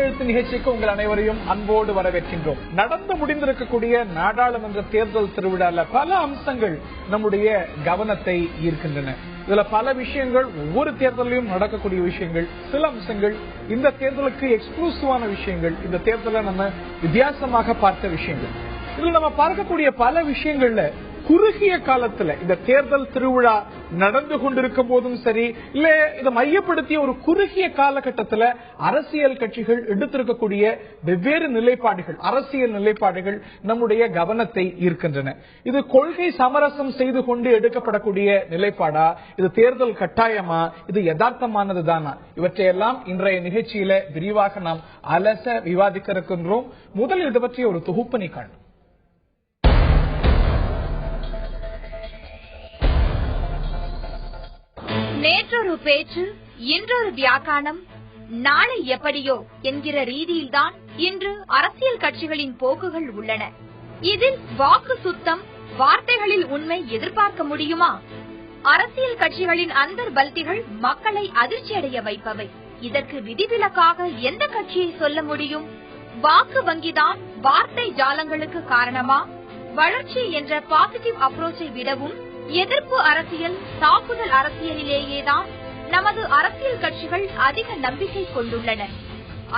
தலையெழுத்து நிகழ்ச்சிக்கு உங்கள் அனைவரையும் அன்போடு வரவேற்கின்றோம். நடந்து முடிந்திருக்கக்கூடிய நாடாளுமன்ற தேர்தல் திருவிழால பல அம்சங்கள் நம்முடைய கவனத்தை ஈர்க்கின்றன. இதுல பல விஷயங்கள் ஒவ்வொரு தேர்தலையும் நடக்கக்கூடிய விஷயங்கள், சில அம்சங்கள் இந்த தேர்தலுக்கு எக்ஸ்க்ளூசிவான விஷயங்கள், இந்த தேர்தலை நம்ம வித்தியாசமாக பார்த்த விஷயங்கள். இதுல நம்ம பார்க்கக்கூடிய பல விஷயங்கள்ல குறுகிய காலத்துல இந்த தேர்தல் திருவிழா நடந்து கொண்டிருக்கும் போதும் சரி, இல்ல இதை மையப்படுத்திய ஒரு குறுகிய காலகட்டத்தில் அரசியல் கட்சிகள் எடுத்திருக்கக்கூடிய வெவ்வேறு நிலைப்பாடுகள், அரசியல் நிலைப்பாடுகள் நம்முடைய கவனத்தை ஈர்க்கின்றன. இது கொள்கை சமரசம் செய்து கொண்டு எடுக்கப்படக்கூடிய நிலைப்பாடா, இது தேர்தல் கட்டாயமா, இது யதார்த்தமானதுதானா, இவற்றையெல்லாம் இன்றைய நிகழ்ச்சியில விரிவாக நாம் அலச விவாதிக்க இருக்கின்றோம். முதல் இது பற்றிய ஒரு தொகுப்பணி காணும். நேற்றொரு பேச்சு, இன்றொரு வியாக்கானம், நாளை எப்படியோ என்கிற ரீதியில்தான் இன்று அரசியல் கட்சிகளின் போக்குகள் உள்ளன. இதில் வாக்கு சுத்தம், வார்த்தைகளில் உண்மை எதிர்பார்க்க முடியுமா? அரசியல் கட்சிகளின் அந்தர் பல்திகள் மக்களை அதிர்ச்சியடைய வைப்பவை. இதற்கு விதிவிலக்காக எந்த கட்சியை சொல்ல முடியும்? வாக்கு வங்கிதான் வார்த்தை ஜாலங்களுக்கு காரணமா? வளர்ச்சி என்ற பாசிட்டிவ் அப்ரோச்சை விடவும் எதிர்ப்பு அரசியல், தாக்குதல் அரசியலிலேயேதான் நமது அரசியல் கட்சிகள் அதிக நம்பிக்கை கொண்டுள்ளன.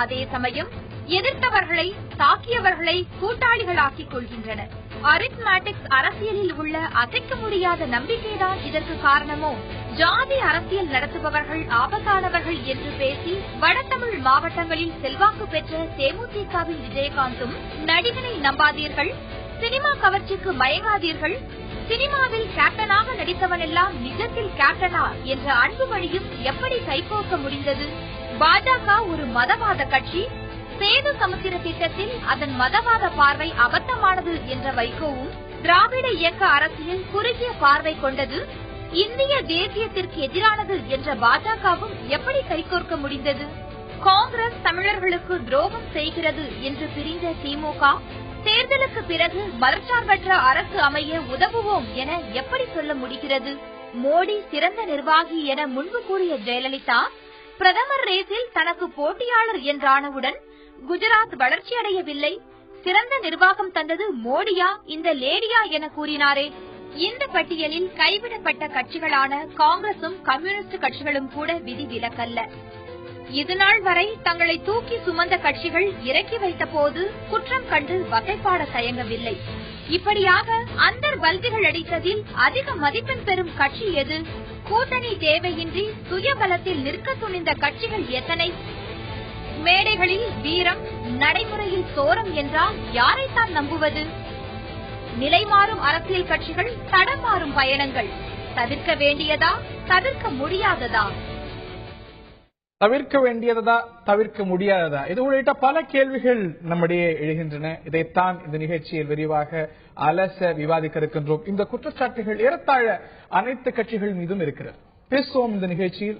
அதே சமயம் எதிர்த்தவர்களை, தாக்கியவர்களை கூட்டாளிகளாக்கிக் கொள்கின்றனர். அரித்மேட்டிக்ஸ் அரசியலில் உள்ள அசைக்க முடியாத நம்பிக்கைதான் இதற்கு காரணமோ? ஜாதி அரசியல் நடத்துபவர்கள் ஆபத்தானவர்கள் என்று பேசி வடதமிழ் மாவட்டங்களில் செல்வாக்கு பெற்ற தேமுதிகவின் விஜயகாந்தும், நடிகனை நம்பாதீர்கள், சினிமா கவர்ச்சிக்கு மயங்காதீர்கள், சினிமாவில் கேப்டனாக நடித்தவனெல்லாம் நிஜத்தில் கேப்டனா என்ற அன்பு வழியும் எப்படி கைகோர்க்க முடிந்தது? பாஜக ஒரு மதவாத கட்சி, சேது சமுத்திர திட்டத்தில் அதன் மதவாத பார்வை அபத்தமானது என்ற வைகோவும், திராவிட இயக்க அரசியல் குறுகிய பார்வை கொண்டது, இந்திய தேசியத்திற்கு எதிரானது என்ற பாஜகவும் எப்படி கைகோர்க்க முடிந்தது? காங்கிரஸ் தமிழர்களுக்கு துரோகம் செய்கிறது என்று பிரிந்த திமுக, தேர்தலுக்கு பிறகு மதச்சார்பற்ற அரசு அமைய உதவுவோம் என எப்படி சொல்ல முடிகிறது? மோடி சிறந்த நிர்வாகி என முன்பு கூறிய ஜெயலலிதா, பிரதமர் ரேஸில் தனக்கு போட்டியாளர் என்றானவுடன் குஜராத் வளர்ச்சியடையவில்லை, சிறந்த நிர்வாகம் தந்தது மோடியா இந்த லேடியா என கூறினாரே. இந்த பட்டியலில் கைவிடப்பட்ட கட்சிகளான காங்கிரசும் கம்யூனிஸ்ட் கட்சிகளும் கூட விதிவிலக்கல்ல. இதுநாள் வரை தங்களை தூக்கி சுமந்த கட்சிகள் இறக்கி வைத்த போது குற்றம் கண்டு வகைப்பாட தயங்கவில்லை. இப்படியாக அந்தர் பல்திகள் அடித்ததில் அதிக மதிப்பெண் பெறும் கட்சி எது? கூட்டணி தேவையின்றி சுயபலத்தில் நிற்க துணிந்த கட்சிகள் எத்தனை? மேடைகளில் வீரம், நடைமுறையில் சோரம் என்றால் யாரைத்தான் நம்புவது? நிலைமாறும் அரசியல் கட்சிகள், தடம் மாறும் பயணங்கள், தவிர்க்க வேண்டியதா, தவிர்க்க முடியாததா? தவிர்க்க வேண்டியதா, தவிர்க்க முடியாததா, இது உள்ளிட்ட பல கேள்விகள் நம்மிடையே எழுகின்றன. இதைத்தான் இந்த நிகழ்ச்சியில் விரிவாக அலச விவாதிக்க இருக்கின்றோம். இந்த குற்றச்சாட்டுகள் ஏறத்தாழ அனைத்து கட்சிகள் மீதும் இருக்கிறது. பேசுவோம் இந்த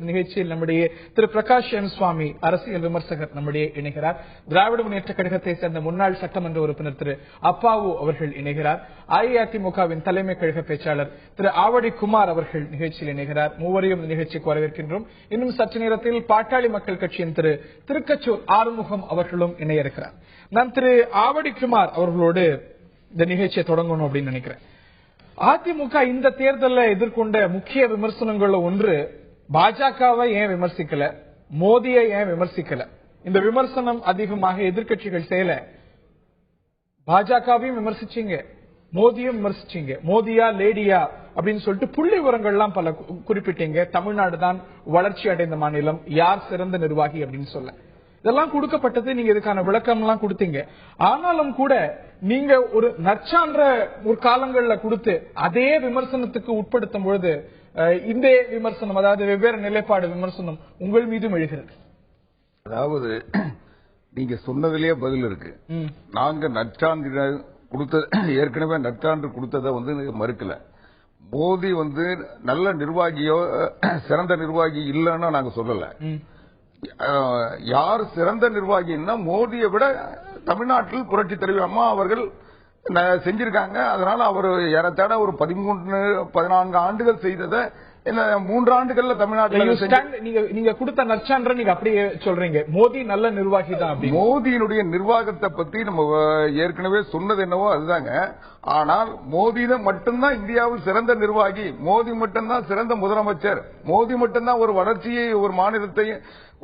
நிகழ்ச்சியில் நம்முடைய திரு பிரகாஷ் எம் சுவாமி, அரசியல் விமர்சகர், நம்முடைய இணைகிறார். திராவிட முன்னேற்ற கழகத்தை சேர்ந்த முன்னாள் சட்டமன்ற உறுப்பினர் திரு அப்பாவு அவர்கள் இணைகிறார். அஇஅதிமுகவின் தலைமை கழக பேச்சாளர் திரு ஆவடி குமார் அவர்கள் நிகழ்ச்சியில் இணைகிறார். மூவரையும் இந்த நிகழ்ச்சிக்கு வரவேற்கின்றோம். இன்னும் சற்று நேரத்தில் பாட்டாளி மக்கள் கட்சியின் திரு திருக்கச்சூர் ஆறுமுகம் அவர்களும் இணைய இருக்கிறார். நான் திரு ஆவடி குமார் அவர்களோடு இந்த நிகழ்ச்சியை தொடங்கணும் அப்படின்னு நினைக்கிறேன். அதிமுக இந்த தேர்தலில் எதிர்கொண்ட முக்கிய விமர்சனங்கள்ல ஒன்று, பாஜகவை ஏன் விமர்சிக்கல, மோடியை ஏன் விமர்சிக்கல. இந்த விமர்சனம் அதிகமாக எதிர்கட்சிகள் செய்யல. பாஜகவையும் விமர்சிச்சீங்க, மோடியும் விமர்சிச்சீங்க. மோடியா லேடியா அப்படின்னு சொல்லிட்டு புள்ளி விவரங்கள்லாம் பல குறிப்பிட்டீங்க. தமிழ்நாடு தான் வளர்ச்சி அடைந்த மாநிலம், யார் சிறந்த நிர்வாகி அப்படின்னு சொல்ல இதெல்லாம் கொடுக்கப்பட்டது. நீங்க இதுக்கான விளக்கம் எல்லாம் கொடுத்தீங்க. ஆனாலும் கூட நீங்க ஒரு நற்சான்ற ஒரு காலங்கள்ல கொடுத்து அதே விமர்சனத்துக்கு உட்படுத்தும் பொழுது இந்த விமர்சனம், அதாவது வெவ்வேறு நிலைப்பாடு விமர்சனம் உங்கள் மீதும் எழுகிறது. அதாவது நீங்க சொன்னதிலேயே பதில் இருக்கு. நாங்க நற்சான்று கொடுத்த, ஏற்கனவே நற்சான்று கொடுத்ததை மறுக்கல. மோடி நல்ல நிர்வாகியோ சிறந்த நிர்வாகி இல்லைன்னா நாங்க சொல்லல. யார் சிறந்த நிர்வாகின்னா மோடியை விட தமிழ்நாட்டில் புரட்சி தலைவி அம்மா அவர்கள் செஞ்சிருக்காங்க. அதனால அவர் ஏறத்தாழ ஒரு 13-14 ஆண்டுகள் செய்ததை 3 ஆண்டுகள்ல தமிழ்நாட்டில் நீங்க கொடுத்த நற்சான்ற நீங்க அப்படியே சொல்றீங்க மோடி நல்ல நிர்வாகி தான். மோடியினுடைய நிர்வாகத்தை பத்தி நம்ம ஏற்கனவே சொன்னது என்னவோ அதுதாங்க. ஆனால் மோடி மட்டும்தான் இந்தியாவில் சிறந்த நிர்வாகி, மோடி மட்டும்தான் சிறந்த முதலமைச்சர், மோடி மட்டும்தான் ஒரு வளர்ச்சியை ஒரு மாநிலத்தை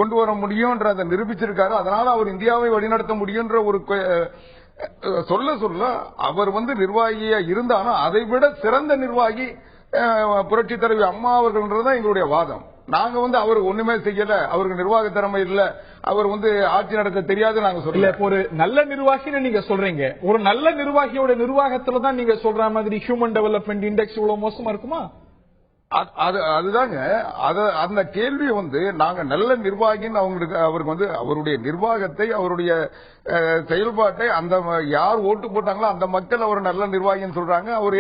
கொண்டு வர முடியும்ன்றதை நிரூபிச்சிருக்காரு. அதனால அவர் இந்தியாவை வழிநடத்த முடியும்ன்ற ஒரு சொல்ல அவர் நிர்வாகியா இருந்தாலும் அதை விட சிறந்த நிர்வாகி புரட்சி தலைவி அம்மா அவர்கள்ன்றதுதான் எங்களுடைய வாதம். நாங்க அவர் ஒண்ணுமே செய்யல, அவருக்கு நிர்வாக திறமை இல்ல, அவர் ஆட்சி நடத்த தெரியாது நாங்க சொல்லல. ஒரு நல்ல நிர்வாகின்னு நீங்க சொல்றீங்க, ஒரு நல்ல நிர்வாகியோட நிர்வாகத்துல தான் நீங்க சொல்ற மாதிரி ஹியூமன் டெவலப்மெண்ட் இண்டெக்ஸ் இவ்வளவு மோசமா இருக்குமா? அதுதாங்க அந்த கேள்வி நாங்க நல்ல நிர்வாகின்னு அவருக்கு அவருடைய நிர்வாகத்தை அவருடைய செயல்பாட்டை அந்த யார் ஓட்டு போட்டாங்களோ அந்த மக்கள் அவர் நல்ல நிர்வாகின்னு சொல்றாங்க. அவர்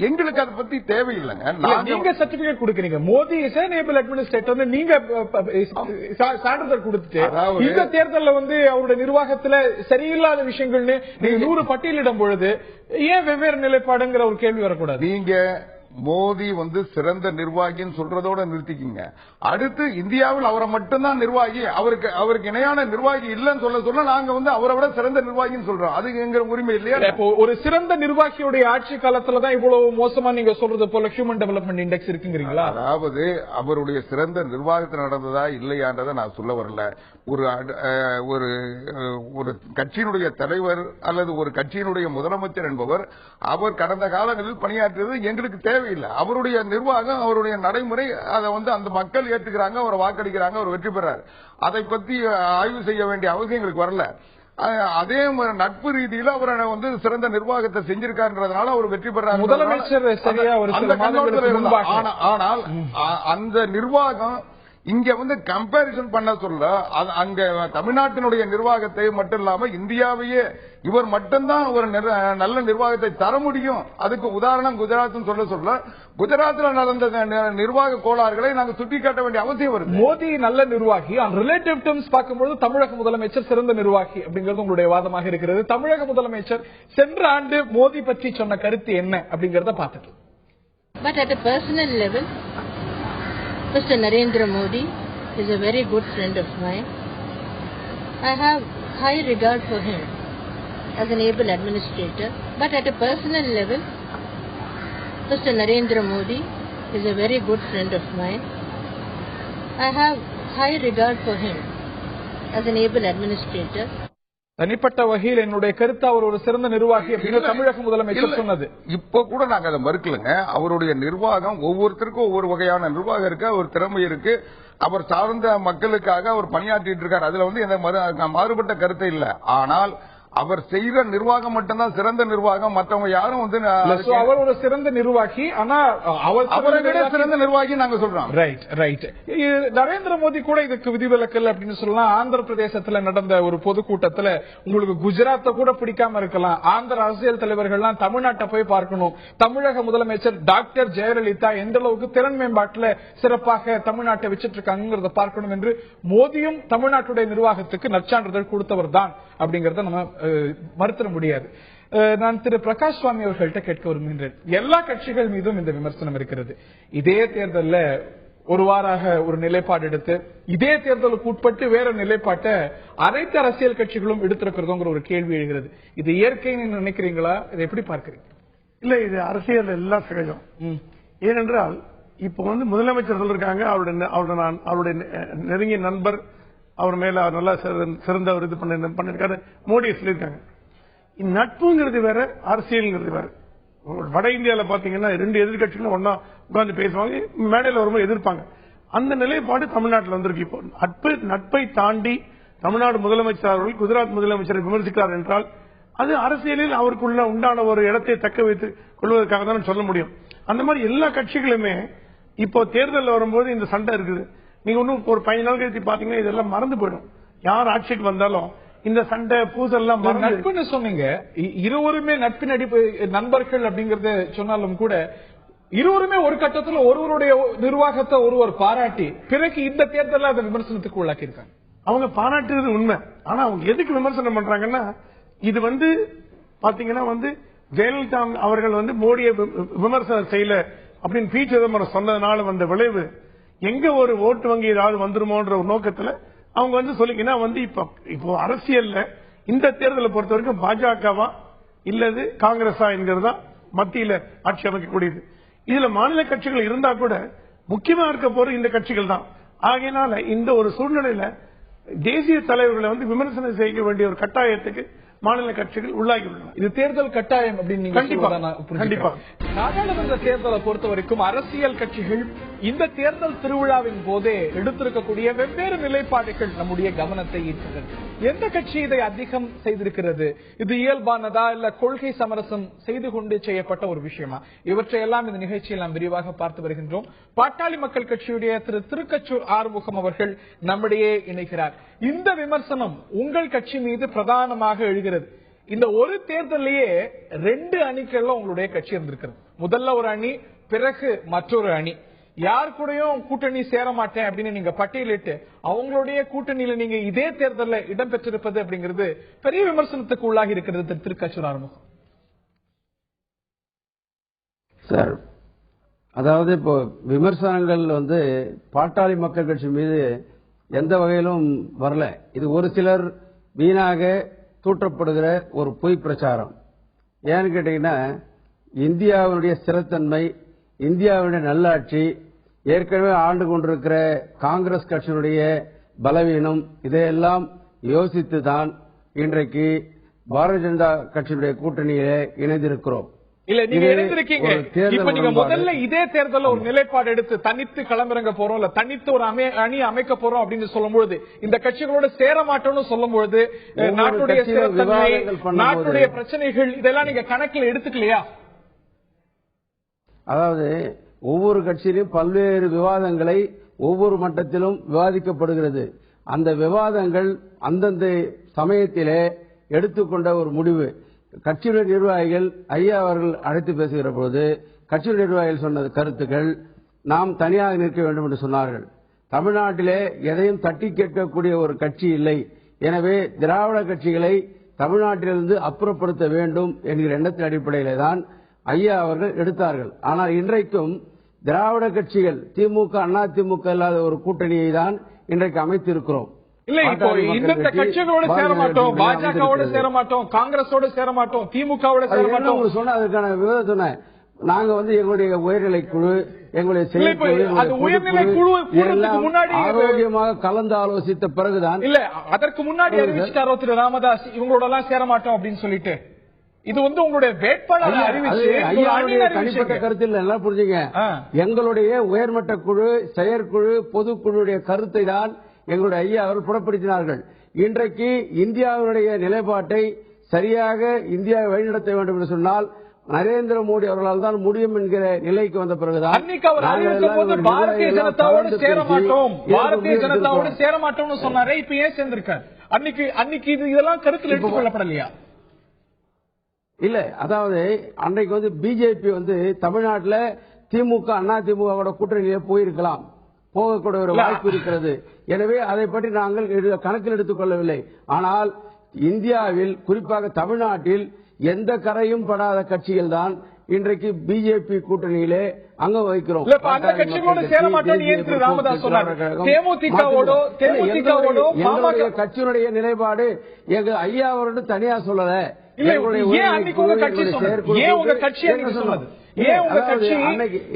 எங்களுக்கு அதை பத்தி தேவையில்லைங்க. நீங்க சர்டிபிகேட் கொடுக்கறீங்க, Modi is an able administrator நீங்க சான்றிதழ் கொடுத்துட்டு இந்த தேர்தலில் அவருடைய நிர்வாகத்துல சரியில்லாத விஷயங்கள்னு நீங்க 100 பட்டியலிடும் பொழுது ஏன் வெவ்வேறு நிலைப்பாடுங்கிற ஒரு கேள்வி வரக்கூடாது? நீங்க மோடி சிறந்த நிர்வாகின்னு சொல்றதோட நிறுத்திக்கிங்க. அடுத்து இந்தியாவில் அவரை மட்டும்தான் நிர்வாகி, அவருக்கு இணையான நிர்வாகி இல்லன்னு சொல்ல நாங்க அவரை விட சிறந்த நிர்வாகின்னு சொல்றோம். அது எங்க உரிமை இல்லையா? ஒரு சிறந்த நிர்வாகியுடைய ஆட்சி காலத்துலதான் இவ்வளவு மோசமா நீங்க சொல்றது போல ஹியூமன் டெவலப்மெண்ட் இண்டெக்ஸ் இருக்குங்கிறீங்களா? அதாவது அவருடைய சிறந்த நிர்வாகத்தில் நடந்ததா இல்லையான்றதை நான் சொல்ல வரல. ஒரு கட்சியினுடைய தலைவர் அல்லது ஒரு கட்சியினுடைய முதலமைச்சர் என்பவர் அவர் கடந்த காலங்களில் பணியாற்றியது எங்களுக்கு தேவையில்லை. அவருடைய நிர்வாகம், அவருடைய நடைமுறை அதை அந்த மக்கள் ஏற்றுக்கிறாங்க, அவர் வாக்களிக்கிறாங்க, அவர் வெற்றி பெறார். அதை பத்தி ஆய்வு செய்ய வேண்டிய அவசியம் எங்களுக்கு வரல. அதே நட்பு ரீதியில் அவர் சிறந்த நிர்வாகத்தை செஞ்சிருக்காருன்றதுனால அவர் வெற்றி பெறார். முதலமைச்சர் ஆனால் அந்த நிர்வாகம் இங்க கம்பேரிசன் பண்ண சொல்ல அங்க தமிழ்நாட்டினுடைய நிர்வாகத்தை மட்டும் இல்லாம இந்தியாவையே இவர் மட்டும்தான் ஒரு நல்ல நிர்வாகத்தை தர முடியும். அதுக்கு உதாரணம் குஜராத் சொல்ல குஜராத்தில் நடந்த நிர்வாக கோளாறுகளை நாங்கள் சுட்டிக்காட்ட வேண்டிய அவசியம் வருது. மோடி நல்ல நிர்வாகி, ரிலேட்டிவ் டர்ம்ஸ் பார்க்கும்போது தமிழக முதலமைச்சர் சிறந்த நிர்வாகி அப்படிங்கிறது உங்களுடைய வாதமாக இருக்கிறது. தமிழக முதலமைச்சர் சென்ற ஆண்டு மோடி பற்றி சொன்ன கருத்து என்ன அப்படிங்கறத பார்த்துட்டு, But at a personal level, Mr. Narendra Modi is a very good friend of mine. I have high regard for him as an able administrator. But at a personal level, Mr. Narendra Modi is a very good friend of mine. I have high regard for him as an able administrator. தனிப்பட்ட வகையில் என்னுடைய கருத்து அவர் ஒரு சிறந்த நிர்வாகி அப்படின்னு தமிழக முதலமைச்சர் சொன்னது. இப்ப கூட நாங்க அதை மறுக்கலங்க. அவருடைய நிர்வாகம் ஒவ்வொருத்தருக்கும் ஒவ்வொரு வகையான நிர்வாகம் இருக்கு, அவர் திறமை இருக்கு, அவர் சார்ந்த மக்களுக்காக அவர் பணியாற்றிட்டு இருக்காரு. அதுல எந்த மாறுபட்ட கருத்து இல்ல. ஆனால் அவர் செய்யற நிர்வாகம் மட்டும்தான் சிறந்த நிர்வாகம், மற்றவங்க யாரும் அவர் ஒரு சிறந்த நிர்வாகி, ஆனா அவரை விட சிறந்த நிர்வாகி நாங்க சொல்றோம். Right right. நரேந்திர மோடி கூட இதுக்கு விதிவிலக்கல் அப்படின்னு சொல்லலாம். ஆந்திர பிரதேசத்துல நடந்த ஒரு பொதுக்கூட்டத்துல உங்களுக்கு குஜராத்தை கூட பிடிக்காம இருக்கலாம், ஆந்திர அரசியல் தலைவர்கள்லாம் தமிழ்நாட்டை போய் பார்க்கணும், தமிழக முதலமைச்சர் டாக்டர் ஜெயலலிதா எந்த அளவுக்கு திறன் மேம்பாட்டுல சிறப்பாக தமிழ்நாட்டை வச்சிட்டு இருக்காங்கிறத பார்க்கணும் என்று மோடியும் தமிழ்நாட்டுடைய நிர்வாகத்துக்கு நற்சான்றிதழ் கொடுத்தவர் தான் அப்படிங்கறத நம்ம மறுத்திட முடியாது. நான் திரு பிரகாஷ் சுவாமி அவர்கள்ட்ட கேட்க விரும்புகின்றேன். எல்லா கட்சிகள் மீதும் இந்த விமர்சனம் இருக்கிறது. இதே தேர்தலில் ஒரு வாராக ஒரு நிலைப்பாடு எடுத்து இதே தேர்தலுக்கு உட்பட்டு வேற நிலைப்பாட்டை அனைத்து அரசியல் கட்சிகளும் எடுத்திருக்கிறதுங்கிற ஒரு கேள்வி எழுகிறது. இது இயற்கைன்னு நினைக்கிறீங்களா? இதை எப்படி பார்க்கிறீங்க? இல்ல, இது அரசியல் எல்லாம் சகஜம். ஏனென்றால் இப்ப முதலமைச்சர் சொல்லிருக்காங்க, அவருடைய நெருங்கிய நண்பர் அவர் மேல அவர் நல்லா சிறந்த ஒரு இது பண்ணிருக்காரு, மோடி சொல்லியிருக்காங்க. நட்புங்கிறது வேற, அரசியல்ங்கிறது வேற. வட இந்தியாவில் பாத்தீங்கன்னா 2 எதிர்கட்சிகளும் ஒன்னா உட்கார்ந்து பேசுவாங்க, மேடையில் வரும்போது எதிர்ப்பாங்க. அந்த நிலைப்பாடு தமிழ்நாட்டில் வந்திருக்கு. இப்போ நட்பை தாண்டி தமிழ்நாடு முதலமைச்சர் அவர்கள் குஜராத் முதலமைச்சரை விமர்சிக்கிறார் என்றால் அது அரசியலில் அவருக்குள்ள உண்டான ஒரு இடத்தை தக்க வைத்துக் கொள்வதற்காக தான் சொல்ல முடியும். அந்த மாதிரி எல்லா கட்சிகளுமே இப்போ தேர்தலில் வரும்போது இந்த சண்டை இருக்குது. நீங்க இன்னும் ஒரு 15 நாள் கழிச்சு பாத்தீங்கன்னா இதெல்லாம் மறந்து போயிடும். யார் ஆட்சிக்கு வந்தாலும் இந்த சண்டை பூசெல்லாம் நட்புன்னு சொன்னீங்க. இருவருமே நட்பின் நண்பர்கள் அப்படிங்கறத சொன்னாலும் கூட இருவருமே ஒரு கட்டத்தில் ஒருவருடைய நிர்வாகத்தை ஒருவர் பாராட்டி பிறகு இந்த தேர்தலில் அந்த விமர்சனத்துக்கு உள்ளாக்கி இருக்காங்க. அவங்க பாராட்டுறது உண்மை. ஆனா அவங்க எதுக்கு விமர்சனம் பண்றாங்கன்னா, இது பாத்தீங்கன்னா ஜெயலலிதா அவர்கள் மோடியை விமர்சனம் செய்யல, அப்படின்னு பி. சிதம்பரம் சொன்னதுனால வந்த விளைவு எங்க ஒரு ஓட்டு வங்கி ஏதாவது வந்துருமோன்ற ஒரு நோக்கத்துல அவங்க சொல்லிங்கன்னா இப்போ அரசியல்ல இந்த தேர்தலை பொறுத்த வரைக்கும் பாஜகவா இல்லது காங்கிரஸா என்கிறதா மத்தியில ஆட்சி அமைக்கக்கூடியது. இதுல மாநில கட்சிகள் இருந்தா கூட முக்கியமா இருக்க போற இந்த கட்சிகள் தான். ஆகையினால இந்த ஒரு சூழ்நிலையில தேசிய தலைவர்களை விமர்சனம் செய்ய வேண்டிய ஒரு கட்டாயத்துக்கு மாநில கட்சிகள் உள்ளாகி உள்ளன. இது தேர்தல் கட்டாயம் அப்படின்னு கண்டிப்பா. நாடாளுமன்ற தேர்தலை பொறுத்த வரைக்கும் அரசியல் கட்சிகள் இந்த தேர்தல் திருவிழாவின் போதே எடுத்திருக்கக்கூடிய வெவ்வேறு நிலைப்பாடுகள் நம்முடைய கவனத்தை ஈர்க்கிறது. எந்த கட்சி இதை அதிகம் செய்திருக்கிறது? இது இயல்பானதா இல்ல கொள்கை சமரசம் செய்து கொண்டு செய்யப்பட்ட ஒரு விஷயமா? இவற்றையெல்லாம் இந்த நிகழ்ச்சியில் நாம் விரிவாக பார்த்து வருகின்றோம். பாட்டாளி மக்கள் கட்சியுடைய திரு திருக்கச்சூர் ஆறுமுகம் அவர்கள் நம்மிடையே இணைகிறார். இந்த விமர்சனம் உங்கள் கட்சி மீது பிரதானமாக எழுகிறது. இந்த ஒரு தேர்தலையே 2 அணிகள்ல உங்களுடைய கட்சி இருந்திருக்கிறது. முதல்ல ஒரு அணி, பிறகு மற்றொரு அணி. யார் கூடயும் கூட்டணி சேர மாட்டேன் அப்படின்னு நீங்க பட்டியலிட்டு அவங்களுடைய கூட்டணியில நீங்க இதே தேர்தலில் இடம்பெற்றிருப்பது அப்படிங்கிறது பெரிய விமர்சனத்துக்கு உள்ளாகி இருக்கிறது. திருக்கச்சூர் ஆறுமுகம் சார், அதாவது இப்போ விமர்சனங்கள் பாட்டாளி மக்கள் கட்சி மீது எந்த வகையிலும் வரல. இது ஒரு சிலர் வீணாக தூற்றப்படுகிற ஒரு பொய் பிரச்சாரம். ஏன்னு கேட்டீங்கன்னா, இந்தியாவுடைய ஸ்திரத்தன்மை, இந்தியாவுடைய நல்லாட்சி, ஏற்கனவே ஆண்டு கொண்டிருக்கிற காங்கிரஸ் கட்சியினுடைய பலவீனம், இதையெல்லாம் யோசித்துதான் இன்றைக்கு பாரதிய ஜனதா கட்சியினுடைய கூட்டணியிலே இணைந்திருக்கிறோம். இல்ல, நீங்க இணைந்திருக்கீங்க. இப்ப நீங்க முதல்ல இதே தேர்தல ஒரு நிலைப்பாடு எடுத்து தனித்து களமிறங்க போறோம், இல்ல தனித்து ஒரு அணி அமைக்க போறோம் அப்படின்னு சொல்லும்போது, இந்த கட்சிகளோட சேர மாட்டோம்னு சொல்லும்போது, நாட்டுடைய ஸ்திரத்தன்மை, நாட்டுடைய பிரச்சனைகள் இதெல்லாம் நீங்க கணக்கில் எடுத்துக்கலையா? அதாவது ஒவ்வொரு கட்சியிலும் பல்வேறு விவாதங்களை ஒவ்வொரு மட்டத்திலும் விவாதிக்கப்படுகிறது. அந்த விவாதங்கள் அந்தந்த சமயத்திலே எடுத்துக்கொண்ட ஒரு முடிவு. கட்சியுடைய நிர்வாகிகள் ஐயா அவர்கள் அழைத்து பேசுகிற போது கட்சியுடைய நிர்வாகிகள் சொன்ன கருத்துக்கள் நாம் தனியாக நிற்க வேண்டும் என்று சொன்னார்கள். தமிழ்நாட்டிலே எதையும் தட்டி கேட்கக்கூடிய ஒரு கட்சி இல்லை, எனவே திராவிட கட்சிகளை தமிழ்நாட்டிலிருந்து அப்புறப்படுத்த வேண்டும் என்கிற எண்ணத்தின் அடிப்படையிலே தான் ஐயா அவர்கள் எடுத்தார்கள். ஆனால் இன்றைக்கும் திராவிட கட்சிகள் திமுக அதிமுக இல்லாத ஒரு கூட்டணியை தான் இன்றைக்கு அமைத்திருக்கிறோம். இல்ல, இப்போ இந்த கட்சிகளோட சேர மாட்டோம், பாஜகவோட சேர மாட்டோம், காங்கிரஸோட சேர மாட்டோம், திமுகவோட சேர மாட்டோம் சொன்ன அதுக்கான விவாதம் சொன்னேன். நாங்க எங்களுடைய உயர்நிலை குழு, எங்களுடைய செயற்குழு ஆரோக்கியமாக கலந்து ஆலோசித்த பிறகுதான். இல்ல, அதற்கு முன்னாடி அறிவிச்சிட்டாரோ திரு ராமதாஸ் இவங்களோட எல்லாம் சேர மாட்டோம் அப்படின்னு சொல்லிட்டு. இது உங்களுடைய வேட்பாளர் தனிப்பட்ட கருத்தில் நல்லா புரிஞ்சுங்க. எங்களுடைய உயர்மட்ட குழு, செயற்குழு, பொதுக்குழுடைய கருத்தை தான் எங்களுடைய ஐயா அவர்கள் புறப்படுத்தினார்கள். இன்றைக்கு இந்தியாவுடைய நிலைப்பாட்டை சரியாக இந்தியாவை வழிநடத்த வேண்டும் என்று சொன்னால் நரேந்திர மோடி அவர்களால் தான் முடியும் என்கிற நிலைக்கு வந்த பிறகுதான் பாரதிய ஜனதாவோடு சேர மாட்டோம், பாரதிய ஜனதாவோடு சேர மாட்டோம்னு சொன்னாரே, இப்ப ஏன் சேர்ந்திருக்காரு? அன்னைக்கு இதெல்லாம் கருத்தில் எடுத்துக் கொள்ளப்படலையா? இல்ல, அதாவது அன்றைக்கு பிஜேபி தமிழ்நாட்டில் திமுக அதிமுக கூட்டணியிலே போயிருக்கலாம், போகக்கூடிய ஒரு வாய்ப்பு இருக்கிறது. எனவே அதை பற்றி நாங்கள் கணக்கில் எடுத்துக் கொள்ளவில்லை. ஆனால் இந்தியாவில் குறிப்பாக தமிழ்நாட்டில் எந்த கரையும் படாத கட்சிகள் தான் இன்றைக்கு பிஜேபி கூட்டணியிலே அங்க வகிக்கிறோம். கட்சியினுடைய நிலைப்பாடு எங்க ஐயா அவரோடு தனியா சொல்லல.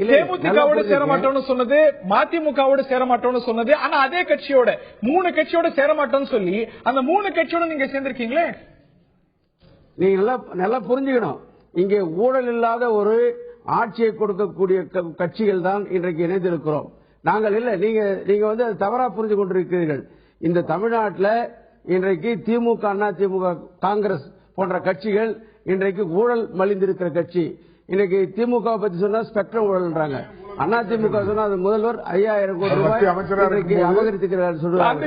தேமுதிகவோட சேர மாட்டோம்னு சொன்னது, மதிமுகவோட சேர மாட்டோம்னு சொன்னது. ஆனா அதே கட்சியோட 3 கட்சியோட சேர மாட்டோம்னு சொல்லி அந்த 3 கட்சியோட நீங்க சேர்ந்திருக்கீங்களே. நீங்க நல்லா புரிஞ்சுக்கணும், இங்கே ஊழல் இல்லாத ஒரு ஆட்சியை கொடுக்கக்கூடிய கட்சிகள் தான் இன்றைக்கு இணைந்திருக்கிறோம். நாங்கள் இல்ல, நீங்க தவறா புரிஞ்சு கொண்டிருக்கிறீர்கள். இந்த தமிழ்நாட்டில் இன்றைக்கு திமுக அதிமுக காங்கிரஸ் போன்ற கட்சிகள் இன்றைக்கு ஊழல் மலிந்திருக்கிற கட்சி. இன்னைக்கு திமுக பத்தி சொன்னா ஸ்பெக்ட்ரம் ஊழல்ன்றாங்க, அதிமுக சொன்னா அது முதல்வர் 5000 கோடி ரூபாய் அபகரித்துக்கிறார் சொல்றாங்க.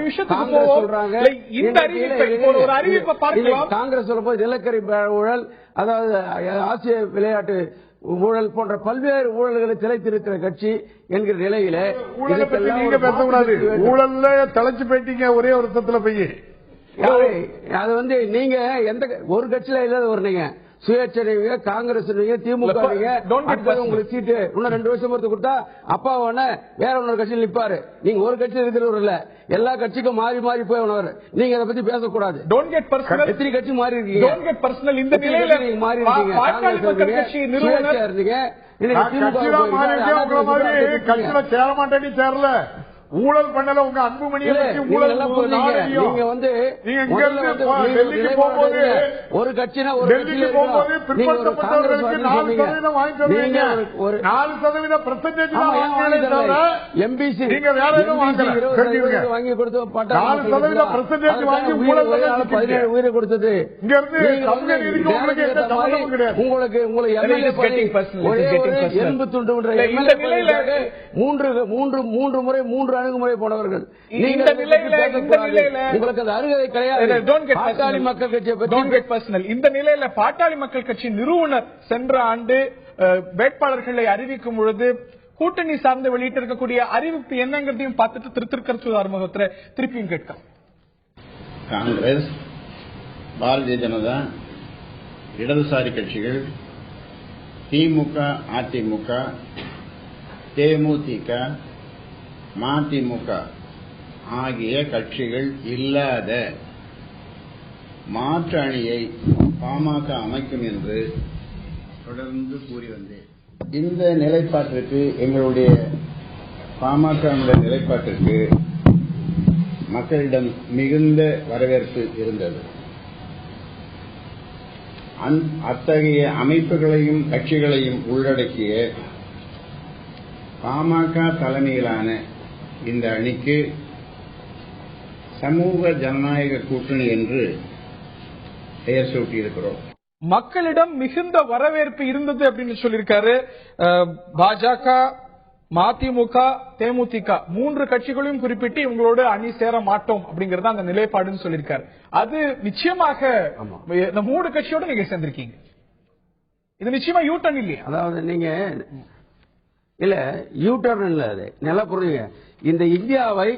காங்கிரஸ் சொல்லும் போது நிலக்கரி ஊழல், அதாவது ஆசிய விளையாட்டு ஊழல் போன்ற பல்வேறு ஊழல்களை திளைத்திருக்கிற கட்சி என்கிற நிலையில நீங்க பேசக்கூடாது. ஊழல்ல தலைச்சு போயிட்டீங்க ஒரே ஒரு சத்துல போய். அது நீங்க எந்த ஒரு கட்சியில இல்லாத ஒரு நீங்க சுயேட்சை காங்கிரஸ் திமுக உங்களுக்கு சீட்டு இன்னும் 2 வருஷம் பொறுத்து கொடுத்தா அப்பா வேற ஒரு கட்சியில் நிற்பாரு. நீங்க ஒரு கட்சியில் இருக்கிறவர் இல்ல, எல்லா கட்சிக்கும் மாறி மாறி போய் நீங்க அதை பத்தி பேசக்கூடாது. எத்தனை கட்சி மாறி இருக்கீங்க, இந்த நிலையில மாறி இருக்கீங்க, இருந்தீங்க கட்சியில சேர மாட்டேன்னு சேரல, ஊழல் பண்ணல. உங்க அன்புமணியை நீங்க வந்து டெல்லிக்கு போகும்போது ஒரு கட்சினா ஒரு டெல்லிக்கு போகும்போது பிற்படுத்தப்பட்டவர்களுக்கு 4% வாங்கி தருவீங்க, 4% எம்பிசி நீங்க வேற எதுவும் வாங்கி கொடுத்து 4% வாங்கி ஊழல் 17 உயிரை கொடுத்தது இங்க இருந்து உங்களுக்கு எலும்பு துண்டு மூன்று முறை 3 அணுகுமுறை போனவர்கள். இந்த நிலையில உங்களுக்கு அந்த அருகதை கிடையாது. பாட்டாளி மக்கள் கட்சியை பற்றி இந்த நிலையில பாட்டாளி மக்கள் கட்சி நிறுவனர் சென்ற ஆண்டு வேட்பாளர்களை அறிவிக்கும் பொழுது கூட்டணி சார்ந்து வெளியிட்டிருக்கக்கூடிய அறிவிப்பு என்னங்கிறதையும் பார்த்துட்டு திருக்கரசூர் ஆறுமுகத்துல திருப்பியும் கேட்கலாம். காங்கிரஸ், பாரதிய ஜனதா, இடதுசாரி கட்சிகள், திமுக, அதிமுக, தேமுதிக, மதிமுக ஆகிய கட்சிகள் இல்லாத மாற்று அணியை பாமக அமைக்கும் என்று தொடர்ந்து கூறி வந்தேன். இந்த நிலைப்பாட்டிற்கு, எங்களுடைய பாமக நிலைப்பாட்டிற்கு மக்களிடம் மிகுந்த வரவேற்பு இருந்தது. அத்தகைய அமைப்புகளையும் கட்சிகளையும் உள்ளடக்கிய பாமக தலைமையிலான இந்த அணிக்கு சமூக ஜனநாயக கூட்டணி என்று பெயர் சூட்டியிருக்கிறோம். மக்களிடம் மிகுந்த வரவேற்பு இருந்தது அப்படின்னு சொல்லியிருக்காரு. பாஜக, மதிமுக, தேமுதிக 3 கட்சிகளையும் குறிப்பிட்டு இவங்களோட அணி சேர மாட்டோம் அப்படிங்கறது அந்த நிலைப்பாடுன்னு சொல்லியிருக்காரு. அது நிச்சயமாக இந்த 3 கட்சியோட நீங்க சேர்ந்திருக்கீங்க, இது நிச்சயமா யூ டர்ன் இல்லையா? அதாவது நீங்க இல்ல யூ டர்ன் இல்ல, அது நல்லா புரியுங்க. இந்த இந்தியாவை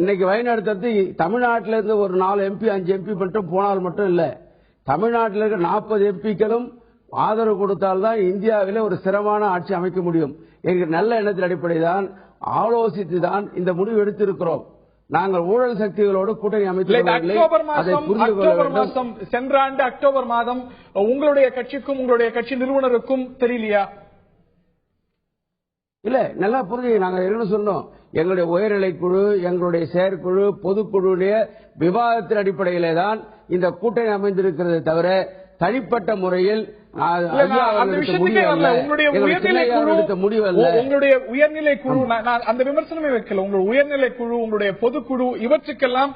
இன்னைக்கு வழிநடத்துறது தமிழ்நாட்டில இருந்து ஒரு 4 MP 5 MP மட்டும் போனால் மட்டும் இல்ல, தமிழ்நாட்டில் இருக்க 40 MPக்களும் ஆதரவு கொடுத்தால்தான் இந்தியாவில ஒரு சிரமமான ஆட்சி அமைக்க முடியும். எங்க நல்ல எண்ணத்தின் அடிப்படையில் தான் ஆலோசித்து தான் இந்த முடிவு எடுத்திருக்கிறோம். நாங்கள் ஊழல் சக்திகளோடு கூட்டணி அக்டோபர் மாதம் சென்ற ஆண்டு அக்டோபர் மாதம் உங்களுடைய கட்சிக்கும் உங்களுடைய கட்சி நிறுவனருக்கும் தெரியலையா? இல்ல நல்லா புரிஞ்சு நாங்க என்ன சொன்னோம், எங்களுடைய உயர்நிலை குழு, எங்களுடைய செயற்குழு, பொதுக்குழுடைய விவாதத்தின் அடிப்படையிலே தான் இந்த கூட்டணி அமைந்திருக்கிறதே தவிர தனிப்பட்ட முறையில் உங்களுடைய உயர்நிலை குழு அந்த விமர்சனமே வைக்கல. உங்களுடைய உயர்நிலை குழு, உங்களுடைய பொதுக்குழு இவற்றுக்கெல்லாம்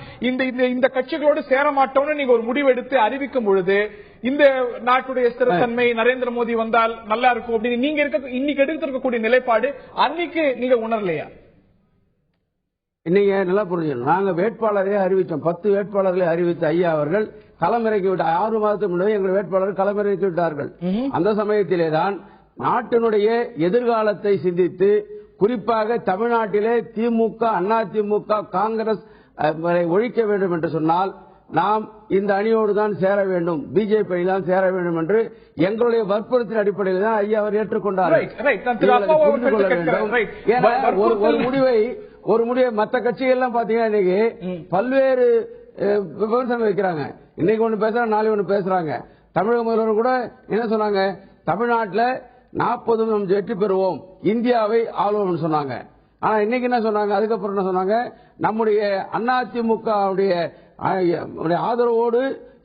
இந்த கட்சிகளோடு சேர மாட்டோம்னு நீங்க ஒரு முடிவு எடுத்து அறிவிக்கும் பொழுது இந்த நாட்டுடைய ஸ்திரத்தன்மை நரேந்திர மோடி வந்தால் நல்லா இருக்கும் அப்படின்னு நீங்க இன்னைக்கு எடுத்திருக்கக்கூடிய நிலைப்பாடு அன்னைக்கு நீங்க உணரலையா? இன்னைக்கு நல்லா புரிஞ்சுக்கணும். நாங்க வேட்பாளரை அறிவித்தோம், 10 வேட்பாளர்களை அறிவித்த ஐயா அவர்கள் களமிறக்கி விட்டார். 6 மாதத்துக்கு முன்னாடி எங்கள் வேட்பாளர்கள் களமிறக்கி விட்டார்கள். அந்த சமயத்திலேதான் நாட்டினுடைய எதிர்காலத்தை சிந்தித்து, குறிப்பாக தமிழ்நாட்டிலே திமுக, அதிமுக, காங்கிரஸ் ஒழிக்க வேண்டும் என்று சொன்னால் நாம் இந்த அணியோடு தான் சேர வேண்டும், பிஜேபி தான் சேர வேண்டும் என்று எங்களுடைய வற்புறுத்தின் அடிப்படையில் தான் ஐயா அவர் ஏற்றுக்கொண்டார். ஒரு முடிவை மற்ற கட்சிகள் எல்லாம் பாத்தீங்கன்னா இன்னைக்கு பல்வேறு விமர்சனம் வைக்கிறாங்க. இன்னைக்கு ஒண்ணு பேசுறாங்க, நாளைக்கு ஒண்ணு பேசுறாங்க. தமிழக முதல்வர் கூட என்ன சொன்னாங்க, தமிழ்நாட்டில் 40 வெற்றி பெறுவோம், இந்தியாவை ஆளுவோம் சொன்னாங்க. ஆனா இன்னைக்கு என்ன சொன்னாங்க, அதுக்கப்புறம் என்ன சொன்னாங்க, நம்முடைய அதிமுக ஆதரவோடு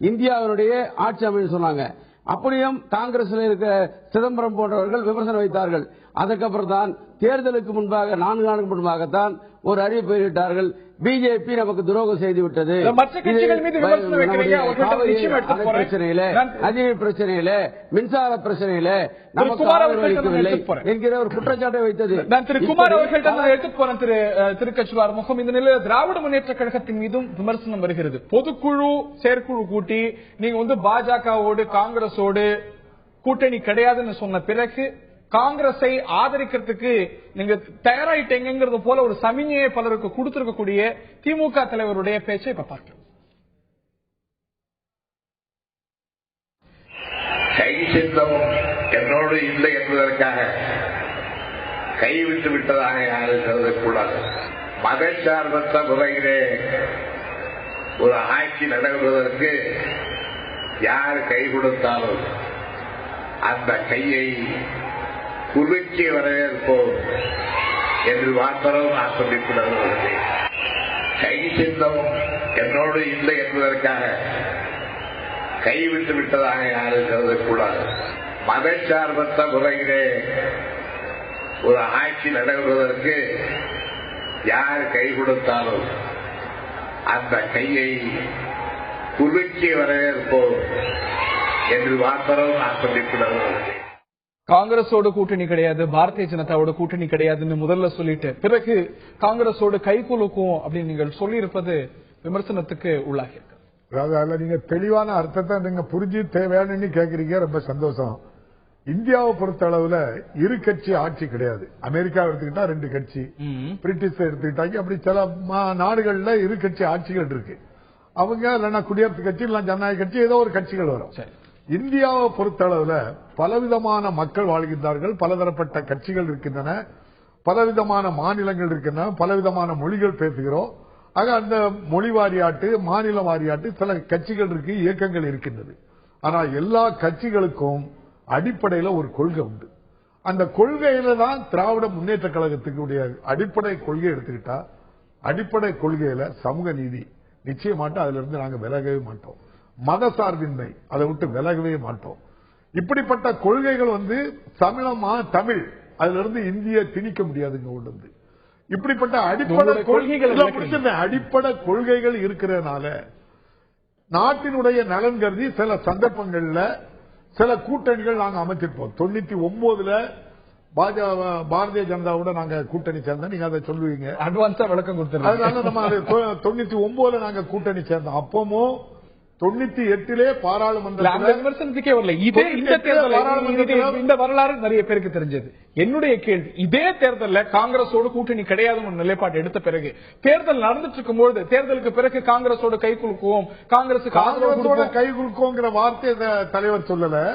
இந்தியாவினுடைய ஆட்சி அமைன்னு சொன்னாங்க. அப்படியும் காங்கிரஸ்ல இருக்க சிதம்பரம் போன்றவர்கள் விமர்சனம் வைத்தார்கள். அதற்கப்புறம் தான் தேர்தலுக்கு முன்பாக 4 நாளுக்கு முன்பாகத்தான் ஒரு அறிவிப்பு வெளியிட்டார்கள், பிஜேபி நமக்கு துரோகம் செய்து விட்டது, பிரச்சனையில, அஜய் பிரச்சனையில, மின்சார பிரச்சனையில நமக்கு ஆதரவு அளிக்கவில்லை என்கிற ஒரு குற்றச்சாட்டை வைத்தது. நான் திரு குமார் அவர்கள்ட்ட எடுத்துட்டு போறேன். திருக்கச்சுவார் முகம் இந்த நிலையில் திராவிட முன்னேற்ற கழகத்தின் மீதும் விமர்சனம் வருகிறது. பொதுக்குழு செயற்குழு கூட்டி நீங்க பாஜகவோடு காங்கிரஸோடு கூட்டணி கிடையாதுன்னு சொன்ன பிறகு காங்கிரஸை ஆதரிக்கிறதுக்கு நீங்க தயாராயிட்டீங்கிறது போல ஒரு சமிஞையை பலருக்கு கொடுத்திருக்கக்கூடிய திமுக தலைவருடைய பேச்சை இப்ப பார்க்கலாம். கை சின்னமும் என்னோடு இல்லை என்பதற்காக கைவிட்டு விட்டதாக யாரும் கருதக்கூடாது. மதச்சார்பற்ற முறையிலே ஒரு ஆட்சி நடைபெறுவதற்கு யார் கை கொடுத்தாலும் அந்த கையை குலுக்கி வரவேற்போம் என்று மாத்திரம் நான் சொல்லிக் கொள்கிறேன். கை சின்னமும் என்னோடு இல்லை என்பதற்காக கைவிட்டு விட்டதாக யாரும் கருதக்கூடாது. மதச்சார்பற்ற முறையிலே ஒரு ஆட்சி நடைபெறுவதற்கு யார் கை கொடுத்தாலும் அந்த கையை குலுக்கி வரவேற்போம் என்று மாத்திரம் நான் சொல்லிக் கொள்கிறேன். காங்கிரஸோட கூட்டணி கிடையாது, பாரதிய ஜனதாவோட கூட்டணி கிடையாதுன்னு முதல்ல சொல்லிட்டு பிறகு காங்கிரஸோட கை குலுக்கும் அப்படின்னு நீங்கள் சொல்லியிருப்பது விமர்சனத்துக்கு உள்ளாகி இருக்கு. அதாவது நீங்க தெளிவான அர்த்தத்தை நீங்க புரிஞ்சு தேவையானு கேக்குறீங்க, ரொம்ப சந்தோஷம். இந்தியாவை பொறுத்த அளவுல இரு கட்சி ஆட்சி கிடையாது. அமெரிக்கா எடுத்துக்கிட்டா 2 கட்சி, பிரிட்டிஷ் எடுத்துக்கிட்டாங்க, அப்படி சில நாடுகள்ல இரு கட்சி ஆட்சிகள் இருக்கு. அவங்க இல்லைன்னா குடியரசுக் கட்சி இல்ல ஜனநாயக கட்சி ஏதோ ஒரு கட்சிகள் வரும். இந்தியாவை பொறுத்த அளவுல பலவிதமான மக்கள் வாழ்கின்றார்கள், பலதரப்பட்ட கட்சிகள் இருக்கின்றன, பலவிதமான மாநிலங்கள் இருக்கின்றன, பலவிதமான மொழிகள் பேசுகிறோம். ஆக அந்த மொழி வாரியாட்டு மாநில வாரியாட்டு சில கட்சிகள் இருக்கு, இயக்கங்கள் இருக்கின்றது. ஆனா எல்லா கட்சிகளுக்கும் அடிப்படையில ஒரு கொள்கை உண்டு. அந்த கொள்கையில தான் திராவிட முன்னேற்ற கழகத்துக்கு அடிப்படை கொள்கை எடுத்துக்கிட்டா, அடிப்படை கொள்கையில சமூக நீதி நிச்சயமாட்டோம், அதுல இருந்து நாங்க விலகவே மாட்டோம். மத சார்பின்மை அதை விட்டு விலகவே மாட்டோம். இப்படிப்பட்ட கொள்கைகள் தமிழ் அதுல இருந்து இந்திய திணிக்க முடியாதுங்க. உள்ளது இப்படிப்பட்ட அடிப்படை கொள்கைகள் இருக்கிறதுனால நாட்டினுடைய நலன் கருதி சில சந்தர்ப்பங்கள்ல சில கூட்டணிகள் நாங்க அமைச்சிருப்போம். 99ல பாரதிய ஜனதாவோட நாங்க கூட்டணி சேர்ந்தோம். நீங்க அதை சொல்லுவீங்க, அட்வான்ஸா விளக்கம் கொடுத்துருங்க. அதனால நம்ம 99ல நாங்க கூட்டணி சேர்ந்தோம். அப்பவும் 98லே பாராளுமன்ற விமர்சனத்துக்கே வரல. இதே இந்த தேர்தல் இந்த வரலாறு நிறைய பேருக்கு தெரிஞ்சது. என்னுடைய கேள்வி, இதே தேர்தல்ல காங்கிரஸோட கூட்டணி கிடையாதுன்னு நிலைப்பாடு எடுத்த பிறகு தேர்தல் நடந்துட்டு இருக்கும்போது தேர்தலுக்கு பிறகு காங்கிரஸோட கை குலுக்குவோம், காங்கிரஸோட கை குலுக்குவோங்கிற வார்த்தை தலைவர் சொல்லல.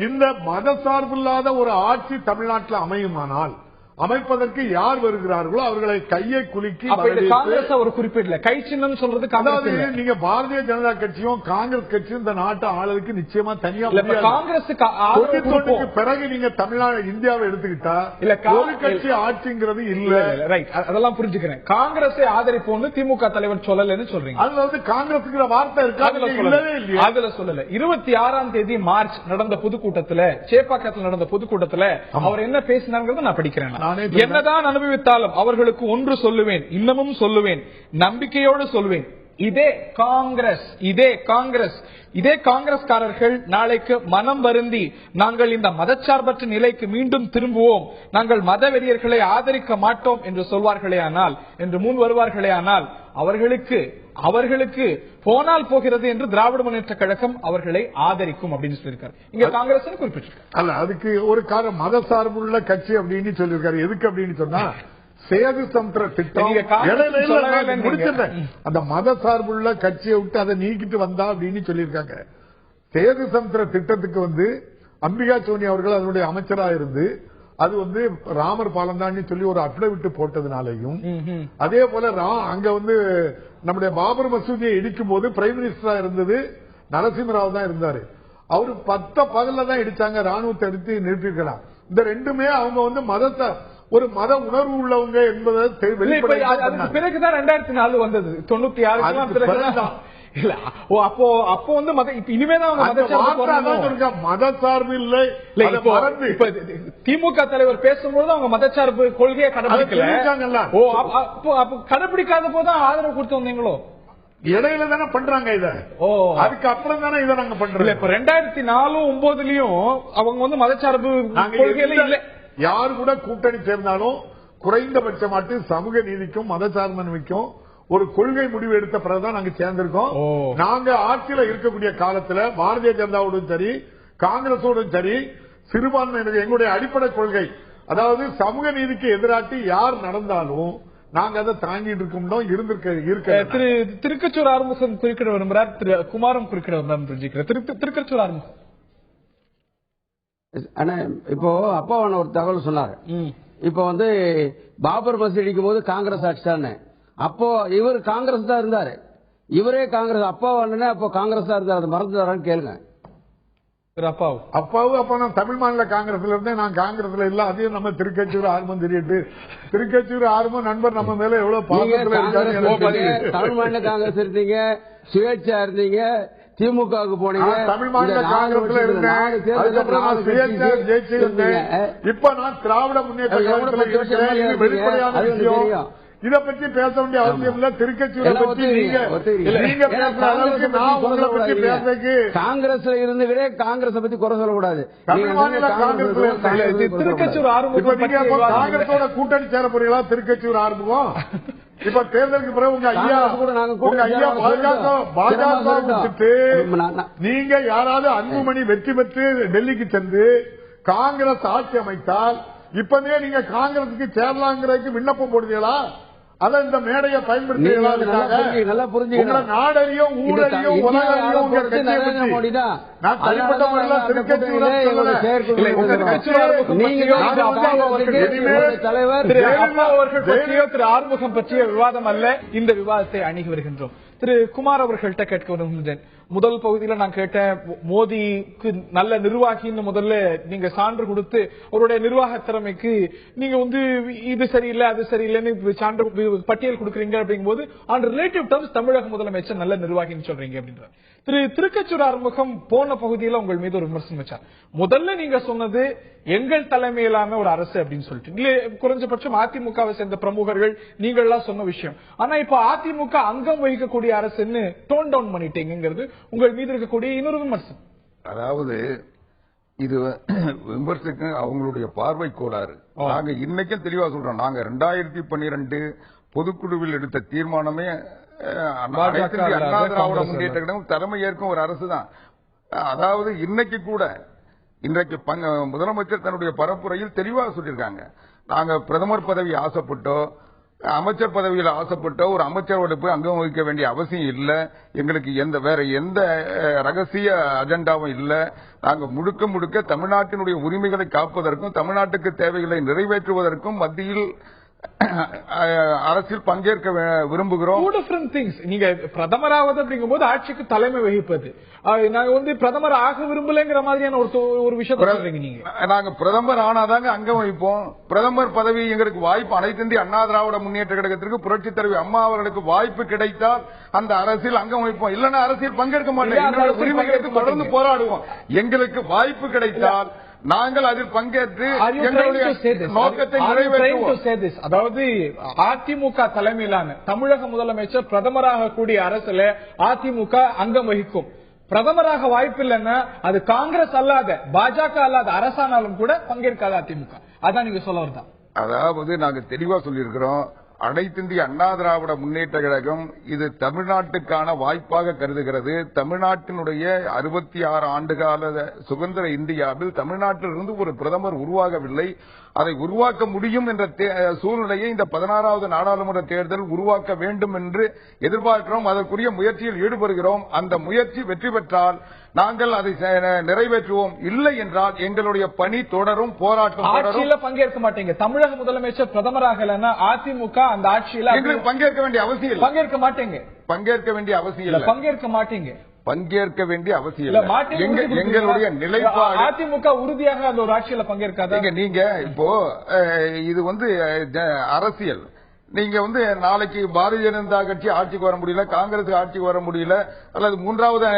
இந்த மத சார்பில்லாத ஒரு ஆட்சி தமிழ்நாட்டில் அமையுமானால் அமைப்பதற்கு யார் வருகிறார்களோ அவர்களை கையை குலுக்கி காங்கிரஸ் ஒரு குறிப்பிடல. கை சின்னம் சொல்றது நீங்க பாரதிய ஜனதா கட்சியும் காங்கிரஸ் கட்சியும் இந்த நாட்டை ஆளுக்கு நிச்சயமா தனியா காங்கிரஸுக்கு பிறகு நீங்க தமிழ்நாடு இந்தியாவை எடுத்துக்கிட்டா ஒரு கட்சி ஆட்சிங்கிறது இல்ல. ரைட், அதெல்லாம் புரிஞ்சுக்கிறேன். காங்கிரஸை ஆதரிப்போம்னு திமுக தலைவர் சொல்லலன்னு சொல்றீங்க. அதுல காங்கிரஸ் வார்த்தை இருக்கு, அதுல சொல்லல. 26ஆம் தேதி மார்ச் நடந்த பொதுக்கூட்டத்துல, சேப்பாக்கத்தில் நடந்த பொதுக்கூட்டத்துல அவர் என்ன பேசினாங்கிறத நான் படிக்கிறேன். என்னதான் அனுபவித்தாலும் அவர்களுக்கு ஒன்று சொல்லுவேன், இன்னமும் சொல்லுவேன், நம்பிக்கையோடு சொல்லுவேன், இதே காங்கிரஸ்காரர்கள் நாளைக்கு மனம் வருந்தி நாங்கள் இந்த மதச்சார்பற்ற நிலைக்கு மீண்டும் திரும்புவோம், நாங்கள் மத வெறியர்களை ஆதரிக்க மாட்டோம் என்று சொல்வார்களே ஆனால், என்று முன் வருவார்களே ஆனால் அவர்களுக்கு போனால் போகிறது என்று திராவிட முன்னேற்ற கழகம் அவர்களை ஆதரிக்கும் அப்படின்னு சொல்லியிருக்காரு. இங்க காங்கிரஸ் குறிப்பிட்டிருக்காரு. அல்ல, அதுக்கு ஒரு காரணம் மத சார்புள்ள கட்சி அப்படின்னு சொல்லியிருக்காரு. எதுக்கு அப்படின்னு சொன்னா சேது சமுத்திர திட்டம் அந்த மத சார்புள்ள கட்சியை விட்டு அதை நீக்கிட்டு வந்தா அப்படின்னு சொல்லியிருக்காங்க. சேது சமுத்திர திட்டத்துக்கு அம்பிகா சோனி அவர்கள் அதனுடைய அமைச்சராக இருந்து அது ராமர் பாலம் தான் சொல்லி ஒரு அப்டவிட்டு போட்டதுனாலையும், அதே போல அங்க நம்முடைய பாபர் மசூதியை இடிக்கும் போது பிரைம் மினிஸ்டரா இருந்தது நரசிம்மராவ் தான் இருந்தாரு. அவரு 10 பகல்ல தான் இடிச்சாங்க, ராணுவத்தை எடுத்து நிறுத்திருக்கலாம். இந்த ரெண்டுமே அவங்க மதத்தை ஒரு மத உணர்வு உள்ளவங்க என்பதை பிறகுதான் 2004 வந்தது. 96 இல்ல அப்போ இனிமேதான் மத சார்பு இல்லை. திமுக தலைவர் பேசும்போது அவங்க மதச்சார்பு கொள்கையை கடைபிடிக்கல. கடைபிடிக்காத போதுதான் ஆதரவு கொடுத்து வந்தீங்களோ? இடையில தானே பண்றாங்க இத. அதுக்கு அப்புறம் தானே இதை நாங்க பண்றோம். இப்ப 2004, 2009லயும் அவங்க மதச்சார்பு கொள்கையில இல்ல. யாரு கூட கூட்டணி சேர்ந்தாலும் குறைந்தபட்சமாட்டு சமூக நீதிக்கும் மதச்சார்பன்மைக்கும் ஒரு கொள்கை முடிவு எடுத்த பிறகுதான் நாங்க சேர்ந்திருக்கோம். நாங்க ஆட்சியில இருக்கக்கூடிய காலத்துல பாரதிய ஜனதாவோடும் சரி காங்கிரஸோடும் சரி சிறுபான்மையினர் எங்களுடைய அடிப்படை கொள்கை, அதாவது சமூக நீதிக்கு எதிராட்டி யார் நடந்தாலும் நாங்க அதை தாங்கிட்டு இருக்கோம். இருக்க திரு திருக்கச்சூர் ஆறுமுகம் குறுக்கிட விரும்புகிறார், திரு குமாரம் குறுக்கிட விரும்புகிறார். திருக்கச்சூர் ஆறுமுகம் ஆனா இப்போ அப்பாவான ஒரு தகவல் சொன்னாரு. இப்ப வந்து பாபர் மசூதி இடிக்கும் போது காங்கிரஸ் ஆட்சி தானே, அப்போ இவர் காங்கிரஸ் தான் இருந்தாரு, இவரே காங்கிரஸ் அப்பாவான அப்போ காங்கிரஸ் தான் இருந்தாரு, அது மறந்துறான்னு கேளுங்க. அப்பாவும் அப்ப நான் தமிழ் மாநில காங்கிரஸ்ல இருந்தேன், நான் காங்கிரஸ்ல இல்ல. அதையும் நம்ம திருக்கச்சூர் ஆர்வம் தெரியிட்டு, திருக்கச்சூர் ஆர்வம் நண்பர் நம்ம மேல எவ்வளவு பாசத்துல இருக்காரு. தமிழ் மாநில காங்கிரஸ் இருந்தீங்க, சுயேட்சா இருந்தீங்க, திமுகவுக்கு போனீங்க, தமிழ் மாநில காங்கிரஸ்ல இருந்தேன், அதுக்கப்புறம் நான் சுயேட்சா ஜெயிச்சிருந்தேன். இப்ப நான் திராவிட முன்னேற்ற கழகத்துல இருக்கேன். இது வெளிப்படையான விஷயம். இத பத்தி பேச வேண்டிய அவசியம் இல்ல. திருக்கச்சூரை பத்தி நீங்க பேசுற அளவுக்கு நான் உங்களை பத்தி பேசுறதுக்கு காங்கிரஸ்ல இருந்துகிட்டே காங்கிரஸ் பத்தி குறை சொல்லக்கூடாது. திருக்கச்சூர் ஆரம்பம் காங்கிரஸோட கூட்டணி சேர போறீங்களா? திருக்கச்சூர் ஆரம்பம் இப்ப தேர்தலுக்கு பிறகு உங்க ஐயா பாஜக விட்டுட்டு நீங்க யாராவது அன்புமணி வெற்றி பெற்று டெல்லிக்கு சென்று காங்கிரஸ் ஆட்சி அமைத்தால் இப்பவே நீங்க காங்கிரசுக்கு சேரலாங்கிறதுக்கு விண்ணப்பம் போடுவீங்களா? அத இந்த மேடையை பயன்படுத்துவீங்களா? நாடறியும் ஊழலையும் உலகையும் நான் தனிப்பட்ட முறையில் தலைவர் திரு ஆறுமுகம் பற்றிய விவாதம் அல்ல, இந்த விவாதத்தை அணுகி வருகின்றோம். திரு குமார் அவர்கள்ட்ட கேட்க விரும்புகின்றேன். முதல் பகுதியில் நான் கேட்டேன், மோடிக்கு நல்ல நிர்வாகின்னு முதல்ல நீங்க சான்று கொடுத்து அவருடைய நிர்வாக திறமைக்கு நீங்க வந்து இது சரியில்லை அது சரியில்லைன்னு சான்று பட்டியல் கொடுக்குறீங்க அப்படிங்கும்போது ஆன் ரிலேட்டிவ் டர்ம்ஸ் தமிழக முதலமைச்சர் நல்ல நிர்வாகின்னு சொல்றீங்க அப்படின்ற திரு திருக்கச்சூர் ஆறுமுகம் போன பகுதியில் உங்கள் மீது ஒரு விமர்சனம் வச்சார். முதல்ல நீங்க சொன்னது எங்கள் தலைமையிலான ஒரு அரசு அப்படின்னு சொல்லிட்டு, இல்ல குறைஞ்சபட்சம் அதிமுகவை சேர்ந்த பிரமுகர்கள் நீங்கள் எல்லாம் சொன்ன விஷயம். ஆனா இப்ப அதிமுக அங்கம் வகிக்கக்கூடிய அரசுன்னு டோன் டவுன் பண்ணிட்டீங்கிறது உங்கள் மீது இருக்கக்கூடிய இன்னொரு விமர்சனம். அதாவது இது விமர்சனம் அவங்களுடைய பார்வை கோளாறு. நாங்க இன்னைக்கும் தெளிவா சொல்றோம், நாங்க 2012 பொதுக்குழுவில் எடுத்த தீர்மானமே அண்ணா திராவிட முன்னேற்ற கழகம் தலைமை ஏற்கும் ஒரு அரசு தான். அதாவது இன்னைக்கு கூட இன்றைக்கு முதலமைச்சர் தன்னுடைய பரப்புரையில் தெளிவாக சொல்லியிருக்காங்க, நாங்க பிரதமர் பதவி ஆசைப்பட்டோ அமைச்சர் பதவியில் ஆசைப்பட்டோ ஒரு அமைச்சரோட போய் அங்கம் வகிக்க வேண்டிய அவசியம் இல்லை. எங்களுக்கு வேற எந்த ரகசிய அஜெண்டாவும் இல்லை. நாங்க முழுக்க முழுக்க தமிழ்நாட்டினுடைய உரிமைகளை காப்பதற்கும் தமிழ்நாட்டுக்கு தேவைகளை நிறைவேற்றுவதற்கும் மத்தியில் அரசில் பங்கேற்க விரும்புகிறோம். நீங்க பிரதமராவது அப்படிங்கும் போது ஆட்சிக்கு தலைமை வகிப்பது, நாங்க வந்து பிரதமர் ஆக விரும்பலங்கிற மாதிரியான ஒரு விஷயம். நாங்க பிரதமர் ஆனாதாங்க அங்கம் வகிப்போம். பிரதமர் பதவி எங்களுக்கு வாய்ப்பு அனைத்து இந்திய அண்ணா திராவிட முன்னேற்ற கழகத்திற்கு புரட்சித் தலைவி அம்மா அவர்களுக்கு வாய்ப்பு கிடைத்தால் அந்த அரசியல் அங்கம் வகிப்போம், இல்லைன்னா அரசியல் பங்கேற்க மாட்டோம். உரிமைகளுக்கு தொடர்ந்து போராடுவோம். எங்களுக்கு வாய்ப்பு கிடைத்தால் நாங்கள் அதில் பங்கேற்று நோக்கத்தை நிறைவேற்றுவோம். அதாவது அதிமுக தலைமையிலான தமிழக முதலமைச்சர் பிரதமராக கூடிய அரசுல அதிமுக அங்கம் வகிக்கும். பிரதமராக வாய்ப்பு இல்லைன்னா அது காங்கிரஸ் அல்லாத பாஜக அல்லாத அரசானாலும் கூட பங்கேற்காத அதிமுக. அதான் நீங்க சொல்ல வரதான். அதாவது நாங்க தெளிவா சொல்லியிருக்கிறோம், அனைத்திந்திய அண்ணா திராவிட முன்னேற்ற கழகம் இது தமிழ்நாட்டுக்கான வாய்ப்பாக கருதுகிறது. தமிழ்நாட்டினுடைய 66 ஆண்டுகால சுதந்திர இந்தியாவில் தமிழ்நாட்டிலிருந்து ஒரு பிரதமர் உருவாகவில்லை. அதை உருவாக்க முடியும் என்ற சூழ்நிலையை இந்த 16வது நாடாளுமன்ற தேர்தல் உருவாக்க வேண்டும் என்று எதிர்பார்க்கிறோம். அதற்குரிய முயற்சியில் ஈடுபடுகிறோம். அந்த முயற்சி வெற்றி பெற்றால் நாங்கள் அதை நிறைவேற்றுவோம். இல்லை என்றால் எங்களுடைய பணி தொடரும், போராட்டம் தொடரும். பங்கேற்க மாட்டீங்க. தமிழக முதலமைச்சர் பிரதமராக அதிமுக அந்த ஆட்சியில் எங்களுக்கு பங்கேற்க வேண்டிய அவசியம் இல்லை. பங்கேற்க மாட்டீங்க. பங்கேற்க வேண்டிய அவசியம் இல்லை. பங்கேற்க மாட்டீங்க. பங்கேற்க வேண்டிய அவசியம் இல்லை. எங்களுடைய நிலைப்பாடு அதிமுக உறுதியாக அந்த ஒரு ஆட்சியில பங்கேற்காத. நீங்க இப்போ இது வந்து அரசியல். நீங்க வந்து நாளைக்கு பாரதிய ஜனதா கட்சி ஆட்சிக்கு வர முடியல, காங்கிரஸ் ஆட்சிக்கு வர முடியல, அல்லது மூன்றாவது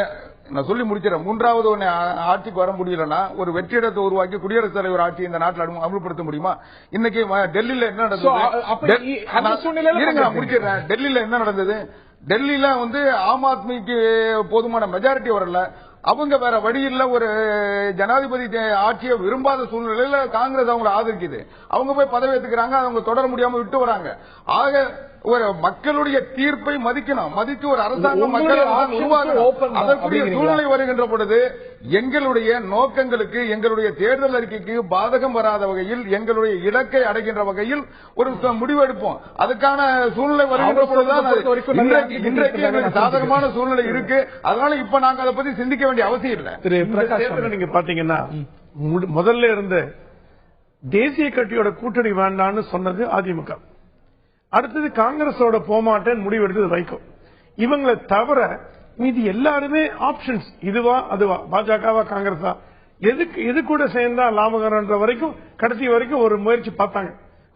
நான் சொல்லி முடிக்கிறேன், மூன்றாவது ஒன்னு ஆட்சிக்கு வர முடியலன்னா ஒரு வெற்றிடத்தை உருவாக்கி குடியரசுத் தலைவர் ஆட்சி இந்த நாட்டில் அமல்படுத்த முடியுமா? இன்னைக்கு டெல்லியில என்ன நடந்தது? முடிக்கிறேன். டெல்லியில என்ன நடந்தது? டெல்லியில வந்து ஆம் ஆத்மிக்கு போதுமான மெஜாரிட்டி வரல. அவங்க வேற வழியில் ஒரு ஜனாதிபதி ஆட்சியை விரும்பாத சூழ்நிலையில காங்கிரஸ் அவங்களை ஆதரிக்குது. அவங்க போய் பதவி ஏற்றுக்கிறாங்க, அவங்க தொடர முடியாம விட்டு வராங்க. ஆக ஒரு மக்களுடைய தீர்ப்பை மதிக்கணும், மதித்து ஒரு அரசாங்கம் மக்கள் உருவாக்கணும். அதற்குரிய சூழ்நிலை வருகின்ற பொழுது எங்களுடைய நோக்கங்களுக்கு எங்களுடைய தேர்தல் அறிக்கைக்கு பாதகம் வராத வகையில் எங்களுடைய இலக்கை அடைகின்ற வகையில் ஒரு முடிவெடுப்போம். அதுக்கான சூழ்நிலை வருகின்ற பொழுதுதான் இன்றைக்கு எங்களுக்கு சாதகமான சூழ்நிலை இருக்கு. அதனால இப்ப நாங்க அதை பத்தி சிந்திக்க வேண்டிய அவசியம் இல்லை. நீங்க பாத்தீங்கன்னா முதல்ல இருந்த தேசிய கட்சியோட கூட்டணி வேண்டான்னு சொன்னது அதிமுக. அடுத்தது காங்கிரஸோட போமாட்டேன்னு முடிவெடுத்தது வைகோ. இவங்களை தவிர மீதி எல்லாருமே ஆப்ஷன்ஸ், இதுவா அதுவா, பாஜகவா காங்கிரஸா, எது கூட சேர்ந்தா லாபகரன்ற வரைக்கும் கடைசி வரைக்கும் ஒரு முயற்சி பார்த்தாங்க.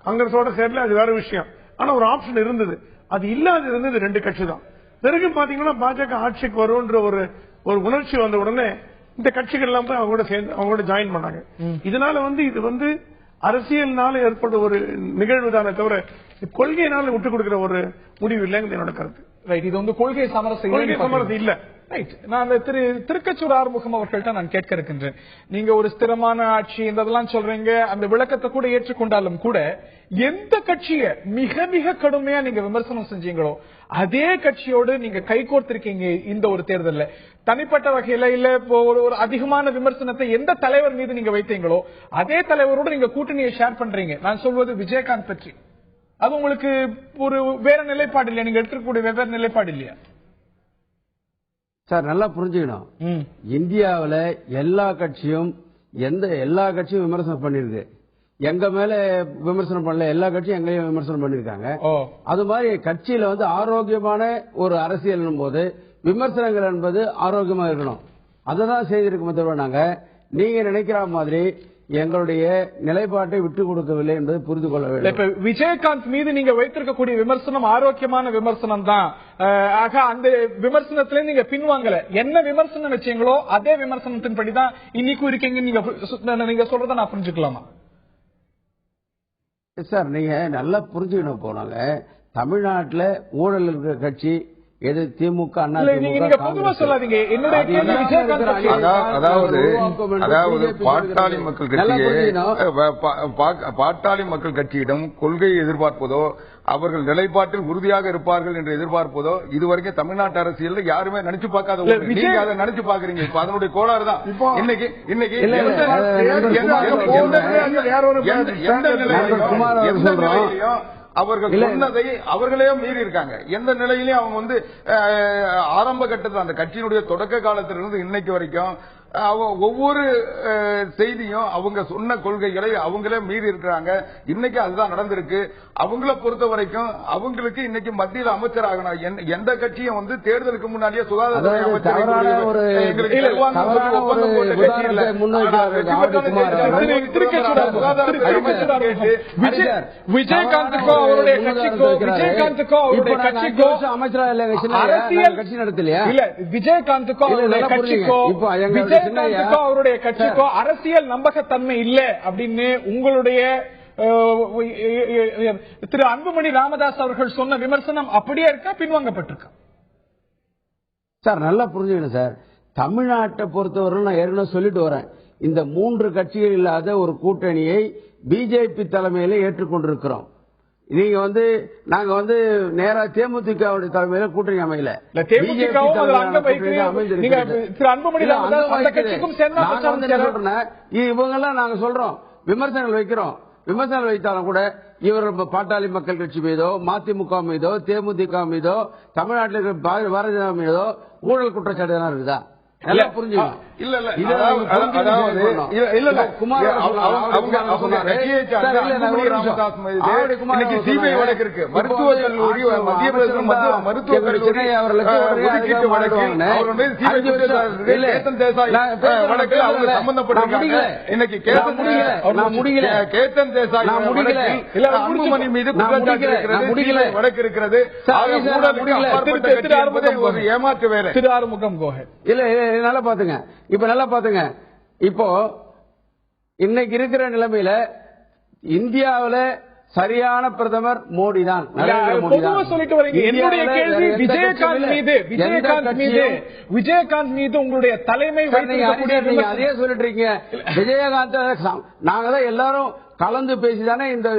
காங்கிரஸோட சேரல, அது வேற விஷயம். ஆனா ஒரு ஆப்ஷன் இருந்தது. அது இல்லாத இருந்தது 2 கட்சி தான். பிறகு பாத்தீங்கன்னா பாஜக ஆட்சிக்கு வரும்ன்ற ஒரு உணர்ச்சி வந்த உடனே இந்த கட்சிகள் எல்லாம் போய் அவங்க கூட சேர்ந்து அவங்க கூட ஜாயின் பண்ணாங்க. இதனால இது அரசியல்னால ஏற்பட்ட ஒரு நிகழ்வு தானே தவிர கொள்கையினால விட்டுக் கொடுக்கிற ஒரு முடிவு இல்லைங்க என்னோட கருத்து. ரைட், இது கொள்கை சமரசம் இல்ல. ரைட், நான் திருக்கச்சூர் ஆறுமுகம் அவர்கள்ட்ட நான் கேட்க இருக்கின்றேன். நீங்க ஒரு ஸ்திரமான ஆட்சி இதெல்லாம் சொல்றீங்க, அந்த விளக்கத்தை கூட ஏற்றுக்கொண்டாலும் கூட எந்த கட்சியை மிக மிக கடுமையா நீங்க விமர்சனம் செஞ்சீங்களோ அதே கட்சியோடு நீங்க கைகோர்த்திருக்கீங்க இந்த ஒரு தேர்தல்ல. தனிப்பட்ட வகையில இல்ல ஒரு அதிகமான விமர்சனத்தை எந்த தலைவர் மீது நீங்க வைத்தீங்களோ அதே தலைவரோடு நீங்க கூட்டணியை ஷேர் பண்றீங்க. நான் சொல்வது விஜயகாந்த் பற்றி. அது உங்களுக்கு ஒரு வேற நிலைப்பாடு இல்லையா? நீங்க எடுத்துக்கூடிய வெவ்வேறு நிலைப்பாடு இல்லையா சார்? நல்லா புரிஞ்சுக்கணும். இந்தியாவில் எல்லா கட்சியும் விமர்சனம் பண்ணிருக்கு. எங்க மேல விமர்சனம் பண்ணல, எல்லா கட்சியும் எங்களையும் விமர்சனம் பண்ணிருக்காங்க. அது மாதிரி கட்சியில ஆரோக்கியமான ஒரு அரசியல் போது விமர்சனங்கள் என்பது ஆரோக்கியமா இருக்கணும். அததான் செய்திருக்கோம் தவிர நாங்க நீங்க நினைக்கிற மாதிரி எங்களுடைய நிலைப்பாட்டை விட்டுக் கொடுக்கவில்லை என்பதை புரிந்து கொள்ள வேண்டும். விஜயகாந்த் மீது நீங்க வைத்திருக்கக்கூடிய விமர்சனம் ஆரோக்கியமான விமர்சனம் தான். ஆக அந்த விமர்சனத்திலே நீங்க பின்வாங்கல. என்ன விமர்சனம் வச்சீங்களோ அதே விமர்சனத்தின் படிதான் இன்னைக்கும் இருக்கீங்க நீங்க சொல்றத நான் புரிஞ்சுக்கலாமா சார்? நீங்க நல்லா புரிஞ்சுக்கணும். போனாங்க தமிழ்நாட்டில் ஊழல் இருக்கிற கட்சி எது? திமுக, அதாவது பாட்டாளி மக்கள் கட்சியிடம் கொள்கையை எதிர்பார்ப்பதோ அவர்கள் நிலைப்பாட்டில் உறுதியாக இருப்பார்கள் என்று எதிர்பார்ப்பதோ இதுவரைக்கும் தமிழ்நாட்டு அரசியல் யாருமே நினைச்சு பார்க்காத. நீங்க அதை நினைச்சு பாக்குறீங்க. இப்ப அதனுடைய கோளாறு தான் இன்னைக்கு அவர்கள் சொன்னதை அவர்களே மீறி இருக்காங்க. எந்த நிலையிலையும் அவங்க ஆரம்ப கட்டத்தில் அந்த கட்சியினுடைய தொடக்க காலத்திலிருந்து இன்னைக்கு வரைக்கும் ஒவ்வொரு செய்தியும் அவங்க சொன்ன கொள்கைகளை அவங்களே மீறி இருக்கிறாங்க. இன்னைக்கு அதுதான் நடந்திருக்கு. அவங்கள பொறுத்த வரைக்கும் அவங்களுக்கு இன்னைக்கு மத்தியில் அமைச்சர் ஆகணும். எந்த கட்சியும் தேர்தலுக்கு முன்னாடியே சுகாதாரத்துறை விஜயகாந்துக்கோ அவருடைய கட்சிக்கோ அவருடைய கட்சிக்கோ அரசியல் கட்சி நடத்தலையா? இல்ல, விஜயகாந்துக்கோ அவருடைய கட்சிக்கோ அவருடைய கட்சிக்கோ அரசியல் நம்பகத்தன்மை இல்ல அப்படின்னு உங்களுடைய திரு அன்புமணி ராமதாஸ் அவர்கள் சொன்ன விமர்சனம் அப்படியே இருக்கா, பின்வாங்கப்பட்டிருக்கா? சார் நல்லா புரிஞ்சுக்கணும் சார். தமிழ்நாட்டை பொறுத்தவரை நான் ஏற்கனவே சொல்லிட்டு வரேன். இந்த 3 கட்சிகள் இல்லாத ஒரு கூட்டணியை பிஜேபி தலைமையில ஏற்றுக்கொண்டிருக்கிறோம். நீங்க நாங்க நேரா தேமுதிக தலைமையில கூட்டணி அமையல. இவங்க எல்லாம் நாங்க சொல்றோம் விமர்சனங்கள் வைக்கிறோம். விமர்சனங்கள் வைத்தாலும் கூட இவர் பாட்டாளி மக்கள் கட்சி மீதோ மதிமுக மீதோ தேமுதிக மீதோ தமிழ்நாட்டில் இருக்கிற பாரதிய ஜனதா மீதோ ஊழல் குற்றச்சாட்டு தான் இருக்குதா? நல்லா புரிஞ்சுக்கணும். சிபிஐ வழக்கு இருக்கு. மருத்துவக் கல்லூரி மத்திய பிரதேச மருத்துவக் கல்லூரி ஒதுக்கீட்டு வழக்கு கேத்தன் தேசாய் வழக்கில் அவங்க சம்பந்தப்பட்டிருக்காங்க. இன்னைக்கு கேத்தன் தேசாய் அன்புமணி மீது குற்றச்சாட்டு வழக்கு இருக்கிறது. ஒரு ஏமாற்று வேலை. திரு ஆறுமுகம் கோஹன் இல்ல நல்லா பாத்துங்க. இப்போ இன்னைக்கு இருக்கிற நிலைமையில இந்தியாவில சரியான பிரதமர் மோடி தான். என்னுடைய கேள்வி விஜயகாந்த் மீது உங்களுடைய தலைமை அதே சொல்லிட்டு இருக்கீங்க. விஜயகாந்த் நாங்க தான் எல்லாரும் கலந்து பேசிதானே இந்த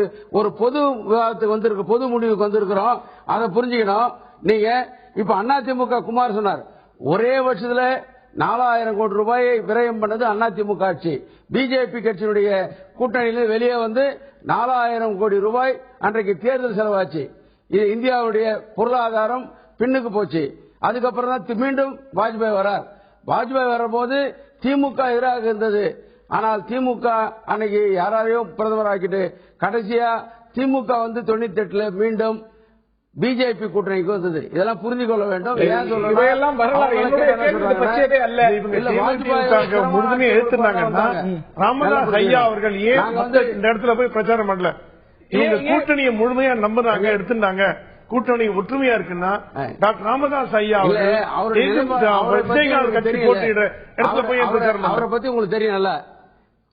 ஒரு பொது விவாதத்துக்கு பொது முடிவுக்கு வந்திருக்கிறோம். அதை புரிஞ்சுக்கணும். நீங்க இப்ப அதிமுக குமார் சொன்னார், ஒரே வருஷத்துல 4000 கோடி ரூபாயை விரயம் பண்ணது அதிமுக ஆட்சி. பிஜேபி கட்சியினுடைய கூட்டணியில் வெளியே 4000 கோடி ரூபாய் அன்றைக்கு தேர்தல் செலவாச்சு. இது இந்தியாவுடைய பொருளாதாரம் பின்னுக்கு போச்சு. அதுக்கப்புறம் தான் மீண்டும் வாஜ்பாய் வரார். வாஜ்பாய் வரும்போது திமுக எதிராக இருந்தது. ஆனால் திமுக அன்னைக்கு யாரையும் பிரதமராக்கிட்டு கடைசியா திமுக வந்து 98 மீண்டும் பிஜேபி கூட்டணிக்கு வந்தது. இதெல்லாம் புரிந்து கொள்ள வேண்டும். இவையெல்லாம் வரலாறு அல்ல. முழுமையை ஏத்துனாங்கன்னா ராமதாஸ் ஐயா அவர்கள் ஏன் இந்த இடத்துல போய் பிரச்சாரம் பண்ணல? இவங்க கூட்டணியை முழுமையா நம்புறாங்க, எடுத்துட்டாங்க. கூட்டணி ஒற்றுமையா இருக்குன்னா டாக்டர் ராமதாஸ் ஐயா கட்சி போட்டியிட இடத்துல போய் பிரச்சாரம். அவரை பத்தி உங்களுக்கு தெரியல.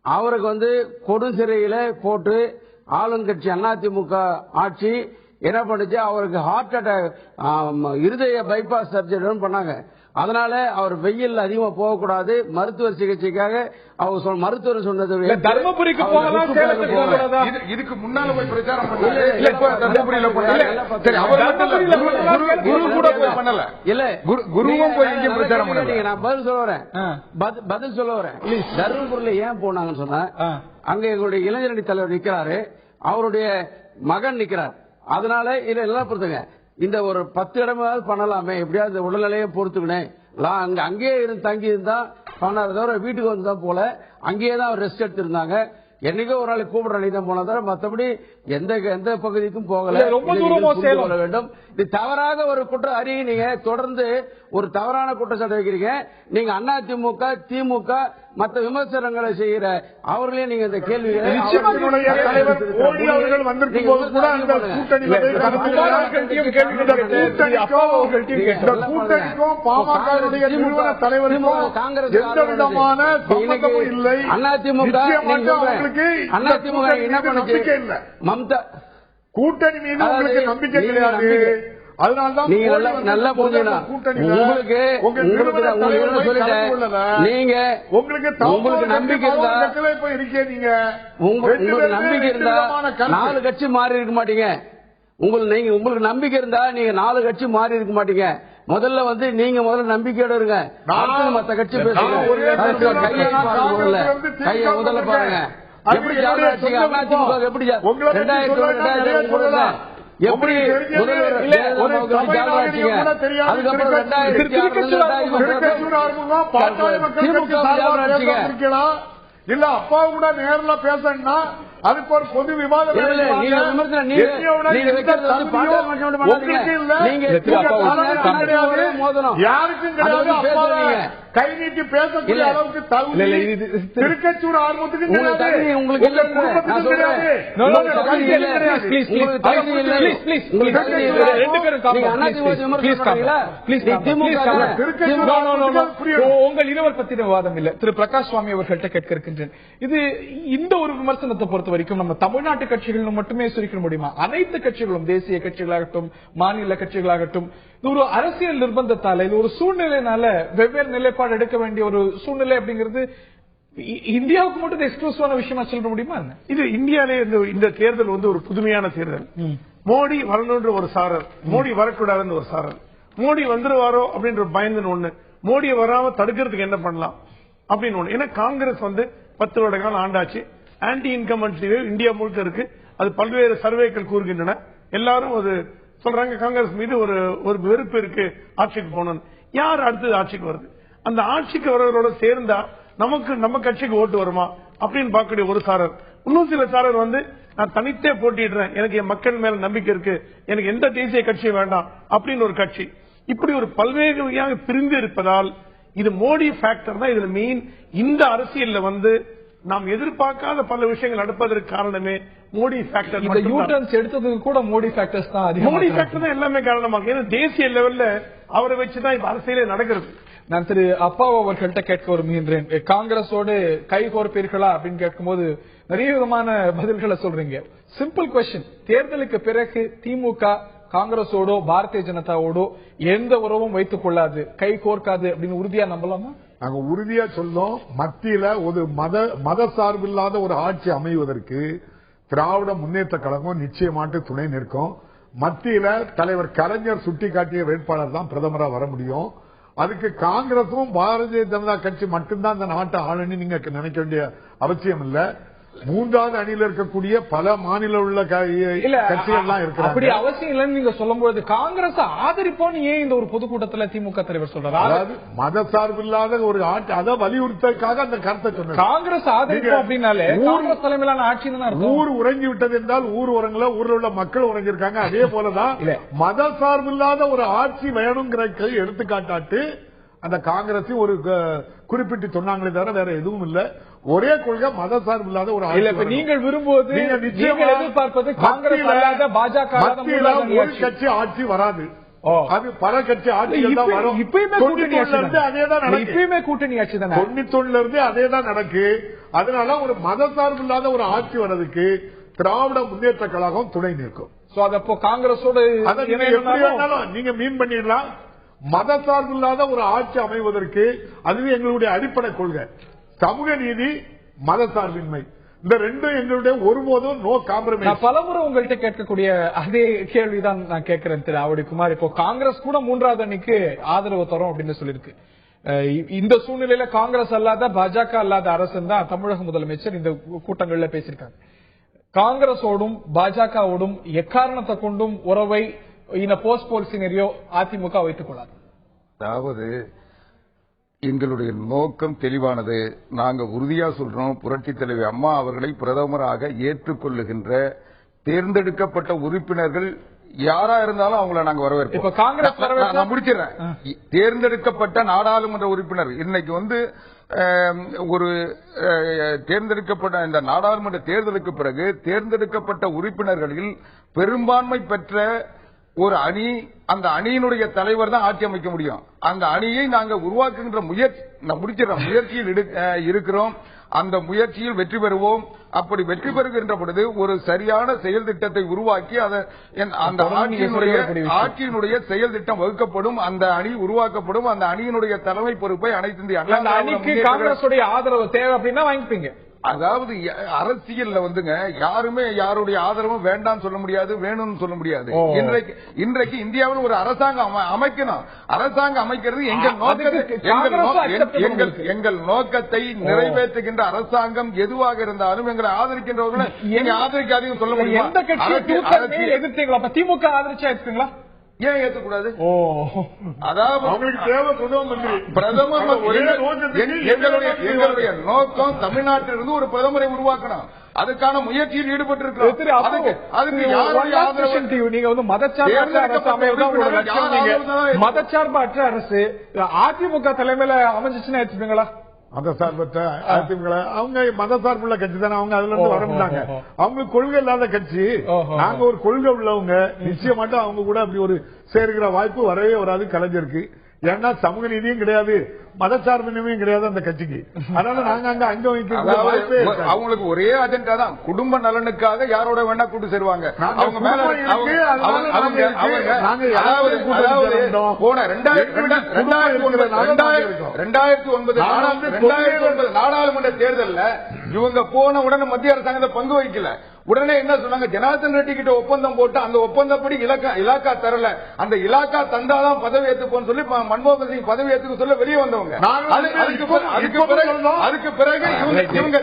அவருக்கு வந்து கொடு சிறையில போட்டு ஆளுங்கட்சி அதிமுக ஆட்சி என்ன பண்ணுச்சு, அவருக்கு ஹார்ட் அட்டாக், இருதய பைபாஸ் சர்ஜரி பண்ணாங்க. அதனால அவர் வெயில் அதிகமா போகக்கூடாது, மருத்துவ சிகிச்சைக்காக அவர் மருத்துவர் சொன்னது. தர்மபுரிக்கு இதுக்கு முன்னால போய் பிரச்சாரம் பண்ணல. இல்ல குருவும் போய் இங்க பிரச்சாரம் பண்ணல. நான் பதில் சொல்ல வரேன். தர்மபுரியில ஏன் போனாங்கன்னு சொன்னா, அங்க எங்களுடைய இளைஞரணி தலைவர் நிக்கிறாரு, அவருடைய மகன் நிக்கிறார். அதனால இல்ல எல்லாம் பொறுத்துங்க, இந்த ஒரு 10 இடமாவது பண்ணலாமே, எப்படியாவது உடல்நிலையை பொறுத்துக்கினேன். அங்கேயே இருந்து தங்கி இருந்தா பண்ணாத தவிர வீட்டுக்கு வந்து தான் போல, அங்கேயே தான் அவர் ரெஸ்ட் எடுத்திருந்தாங்க. என்னைக்கோ ஒரு நாளைக்கு கூப்பிட அன்னைக்கு போன தவிர மற்றபடி எந்த பகுதிக்கும் போகல. ரொம்ப தூரமா சொல்ல வேண்டும். இது தவறாக ஒரு குற்றம் அறிய, நீங்க தொடர்ந்து ஒரு தவறான குற்றச்சாட்டு வைக்கிறீங்க. நீங்க அதிமுக திமுக மற்ற விமர்சனங்களை செய்கிற அவர்களே நீங்க இந்த கேள்விகளை அதிமுக என்ன பண்ணுச்சு? மம்தா கூட்டணி மீது உங்களுக்கு நம்பிக்கை கிடையாது. அதனால்தான் நல்லா புரிஞ்சுக்கணும். உங்களுக்கு நம்பிக்கை இருந்தா, உங்களுக்கு நம்பிக்கை இருந்தா 4 கட்சி மாறி இருக்க மாட்டீங்க. உங்களுக்கு நம்பிக்கை இருந்தா நீங்க 4 கட்சி மாறி இருக்க மாட்டீங்க. முதல்ல வந்து நீங்க முதல்ல நம்பிக்கையோட இருங்க, மத்த கட்சி பேசுங்க. கையை முதல்ல பாருங்க. எப்படி அதிமுக எப்படி 2000 எப்படி அதுக்கப்புறம் 2000 இல்ல அப்பா கூட நேர்ல பேசணும்னா அதுக்கு ஒரு பொது விவாதம் யாருக்கும் கிடையாது. கை நீட்டி பேசக்கூடிய அளவுக்கு திருக்கச்சூர் ஆர்வத்துக்கும் உங்கள் இருவர் பத்தின விவாதம் இல்ல. திரு பிரகாஷ் சுவாமி அவர்கள்ட்ட கேட்க இருக்கின்றேன். இது இந்த ஒரு விமர்சனத்தை பொறுத்த வரைக்கும் நம்ம தமிழ்நாட்டு கட்சிகள் மட்டுமே சுருக்க முடியுமா? அனைத்து கட்சிகளும், தேசிய கட்சிகளாகட்டும் மாநில கட்சிகளாகட்டும், இது ஒரு அரசியல் நிர்பந்தத்தால, இது ஒரு சூழ்நிலையினால வெவ்வேறு நிலைப்பாடு எடுக்க வேண்டிய ஒரு சூழ்நிலை அப்படிங்கிறது இந்தியாவுக்கு மட்டும் எக்ஸ்க்ளூசிவான விஷயமா சொல்ல முடியுமா? இது இந்தியாவிலே இந்த தேர்தல் வந்து ஒரு புதுமையான தேர்தல். மோடி வரணுன்ற ஒரு சாரர், மோடி வரக்கூடாதுன்னு ஒரு சாரர், மோடி வந்துருவாரோ அப்படின்ற பயந்து ஒண்ணு, மோடியை வராம தடுக்கிறதுக்கு என்ன பண்ணலாம் அப்படின்னு ஒண்ணு. ஏன்னா காங்கிரஸ் வந்து 10 வருட காலம் ஆண்டாச்சு. ஆன்டி இன்கம்பன்சி இந்தியா முழுக்க இருக்கு. அது பல்வேறு சர்வேக்கள் கூறுகின்றன. எல்லாரும் அது சொல்றாங்க, காங்கிரஸ் மீது ஒரு வெறுப்பு இருக்கு, ஆட்சிக்கு போகணும். யார் அடுத்தது ஆட்சிக்கு வருது, அந்த ஆட்சிக்கு வரவர்களோட சேர்ந்தா நமக்கு நம்ம கட்சிக்கு ஓட்டு வருமா அப்படின்னு பார்க்கக்கூடிய ஒரு சாரர். இன்னும் சில சாரர் வந்து நான் தனித்தே போட்டிடுறேன், எனக்கு என் மக்கள் மேல நம்பிக்கை இருக்கு, எனக்கு எந்த தேசிய கட்சியும் வேண்டாம் அப்படின்னு ஒரு கட்சி. இப்படி ஒரு பல்வேறு வகையாக பிரிந்து இருப்பதால் இது மோடி ஃபேக்டர் தான் இதுல மெயின். இந்த அரசியல்ல வந்து நாம் எதிர்பார்க்காத பல விஷயங்கள் நடப்பதற்கு காரணமே மோடி ஃபேக்டர். எடுத்ததுக்கு கூட மோடி ஃபேக்டர்ஸ் தான், மோடி ஃபேக்டர் தான் எல்லாமே காரணமாக. ஏன்னா தேசிய லெவல்ல அவரை வச்சுதான் இப்ப அரசியலே நடக்கிறது. நான் திரு அப்பாவு அவர்கள்ட்ட கேட்க விரும்புகின்றேன். காங்கிரஸோடு கை கோர்ப்பீர்களா அப்படின்னு கேட்கும்போது நிறைய விதமான பதில்களை சொல்றீங்க. சிம்பிள் கொஸ்டின், தேர்தலுக்கு பிறகு திமுக காங்கிரஸோடோ பாரதிய ஜனதாவோடோ எந்த உறவும் வைத்துக் கொள்ளாது, கை கோர்க்காது அப்படின்னு உறுதியா நம்பலாமா? நாங்க உறுதியா சொல்றோம். மத்தியில ஒரு மத சார்பில்லாத ஒரு ஆட்சி அமைவதற்கு திராவிட முன்னேற்ற கழகம் நிச்சயமாட்டு துணை நிற்கும். மத்தியில தலைவர் கலைஞர் சுட்டிக்காட்டிய வேட்பாளர் தான் பிரதமரா வர முடியும். அதுக்கு காங்கிரசும் பாரதிய ஜனதா கட்சி மட்டும்தான் இந்த நாட்டை ஆளுன்னு நீங்க நினைக்க வேண்டிய அவசியம் இல்ல. மூன்றாவது அணியில் இருக்கக்கூடிய பல மாநில உள்ள கட்சிகள்லாம் இருக்கிறாங்க. அப்படி அவசியம் இல்லைன்னு நீங்க சொல்லும்போது காங்கிரஸ் ஆதரிப்போன்னு ஏன் இந்த ஒரு பொதுக்கூட்டத்தில் திமுக தலைவர் சொல்றாரு? அதாவது மத சார்பில்லாத ஒரு ஆட்சி அதை வலியுறுத்தற்காக அந்த கருத்தை சொன்னார். காங்கிரஸ் ஆதரிப்போம் அப்படின்னாலே காங்கிரஸ் தலைமையிலான ஆட்சி தான். ஊர் உறங்கி விட்டது என்றால் ஊர் உறங்கல, ஊர்ல உள்ள மக்கள் உறங்கிருக்காங்க. அதே போலதான் மத சார்பில்லாத ஒரு ஆட்சி வேணுங்கிற எடுத்துக்காட்டாட்டு அந்த காங்கிரஸ் ஒரு குறிப்பிட்டு சொன்னாங்களே தவிர வேற எதுவும் இல்ல. ஒரே கொள்கை மத சார்பு இல்லாத ஒரு ஆட்சி. நீங்கள் விரும்புவது எதிர்பார்ப்பது காங்கிரஸ் அல்லாத பாஜக ஒரு கட்சி ஆட்சி வராது. அது பல கட்சி ஆட்சிகள் தான் வரும். இப்பயுமே கூட்டணி ஆட்சி தான் 91 இருந்து அதேதான் நடக்கு. அதனால ஒரு மத சார்பு இல்லாத ஒரு ஆட்சி வர்றதுக்கு திராவிட முன்னேற்ற கழகம் துணை நிற்கும். அதப்போ காங்கிரஸோடு நீங்க மீன் பண்ணிடலாம். மத சார்பு இல்லாத ஒரு ஆட்சி அமைவதற்கு அதுவே எங்களுடைய அடிப்படை கொள்கை. சமூக நீதி, மத சார்பின்மை, இந்த ரெண்டும் எங்களுடைய ஒருபோதும் நோ காம்ப்ரமைஸ். பலமுறை உங்கள்கிட்ட கேட்கக்கூடிய அதே கேள்விதான் நான் கேட்கிறேன் திரு ஆவடிக்குமார். இப்போ காங்கிரஸ் கூட மூன்றாவது அணிக்கு ஆதரவு தரும் அப்படின்னு சொல்லியிருக்கு. இந்த சூழ்நிலையில காங்கிரஸ் அல்லாத பாஜக அல்லாத அரசு தான் தமிழக முதலமைச்சர் இந்த கூட்டங்களில் பேசியிருக்காங்க. காங்கிரஸோடும் பாஜகவோடும் எக்காரணத்தை கொண்டும் உறவை போஸ்ட் போல் சினரியோ அதிமுக வைத்துக் கொள்ளாது. அதாவது எங்களுடைய நோக்கம் தெளிவானது. நாங்க உறுதியா சொல்றோம், புரட்சி தலைவி அம்மா அவர்களை பிரதமராக ஏற்றுக்கொள்ளுகின்ற தேர்ந்தெடுக்கப்பட்ட உறுப்பினர்கள் யாரா இருந்தாலும் அவங்களை நாங்க வரவேற்போம். இப்ப காங்கிரஸ் நான் முடிச்சிடறேன். தேர்ந்தெடுக்கப்பட்ட நாடாளுமன்ற உறுப்பினர் இன்னைக்கு ஒரு தேர்ந்தெடுக்கப்பட்ட இந்த நாடாளுமன்ற தேர்தலுக்கு பிறகு தேர்ந்தெடுக்கப்பட்ட உறுப்பினர்களில் பெரும்பான்மை பெற்ற ஒரு அணி, அந்த அணியினுடைய தலைவர் தான் ஆட்சி அமைக்க முடியும். அந்த அணியை நாங்க உருவாக்குகின்ற முயற்சியில் இருக்கிறோம். அந்த முயற்சியில் வெற்றி பெறுவோம். அப்படி வெற்றி பெறுகின்ற பொழுது ஒரு சரியான செயல் திட்டத்தை உருவாக்கி அந்த ஆட்சியினுடைய செயல் திட்டம் வகுக்கப்படும். அந்த அணி உருவாக்கப்படும். அந்த அணியினுடைய தலைமை பொறுப்பை அனைத்து இந்திய காங்கிரஸ் ஆதரவு தேவை அப்படின்னா வாங்கிப்பீங்க. அதாவது அரசியல்ல யாருமே யாருடைய ஆதரவும் வேண்டாம் சொல்ல முடியாது, வேணும்னு சொல்ல முடியாது. இன்றைக்கு இந்தியாவில் ஒரு அரசாங்கம் அமைக்கணும். அரசாங்கம் அமைக்கிறது எங்கள் நோக்கத்தை நிறைவேற்றுகின்ற அரசாங்கம் எதுவாக இருந்தாலும் எங்களை ஆதரிக்கின்றவர்களை நீங்க ஆதரிக்காதீங்க சொல்ல முடியும். எந்த கட்சி எதிர்த்தீங்களா? திமுக ஆதரிச்சா எடுத்துங்களா? ஏன் ஏற்கக்கூடாது? அதாவது அவங்களுக்கு தேவை பிரதம மந்திரி. எங்களுடைய நோக்கம் தமிழ்நாட்டிலிருந்து ஒரு பிரதமரை உருவாக்கணும். அதுக்கான முயற்சியில் ஈடுபட்டிருக்கிறோம். அதுக்கு யாருடைய ஆதரவு? நீங்க மதச்சார்பற்ற அரசு அதிமுக தலைமையில அமைஞ்சிச்சுன்னா எடுத்துப்பீங்களா? மத சார்பற்ற அதிமுக அவங்க மத சார்புள்ள கட்சி தானே. அவங்க அதுல இருந்து வர முடியாங்க. அவங்களுக்கு கொள்கை இல்லாத கட்சி. நாங்க ஒரு கொள்கை உள்ளவங்க. நிச்சயமாட்டா அவங்க கூட அப்படி ஒரு சேர்க்கிற வாய்ப்பு வரவே வராது கலைஞருக்கு. ஏன்னா சமூக நீதியும் கிடையாது, மதச்சார்பின்மையும் கிடையாது அந்த கட்சிக்கு. அதனால நாங்க அங்க வைக்க அவங்களுக்கு ஒரே அஜெண்டா தான், குடும்ப நலனுக்காக யாரோட வேணா கூட்டு சேருவாங்க. அவங்க மேல போன 2009 நாடாளுமன்ற தேர்தலில் இவங்க போன உடனே மத்திய அரசாங்கத்தை பங்கு வைக்கல. உடனே என்ன சொன்னாங்க? ஜனார்தன் ரெட்டி கிட்ட ஒப்பந்தம் போட்டு அந்த ஒப்பந்தப்படி இலாக்கா தரல. அந்த இலாக்கா தந்தாதான் பதவி ஏற்றுப்போன்னு சொல்லி மன்மோகன் சிங் பதவி ஏற்றுக்க சொல்ல வெளியே வந்தவங்க. அதுக்கு பிறகு இவங்க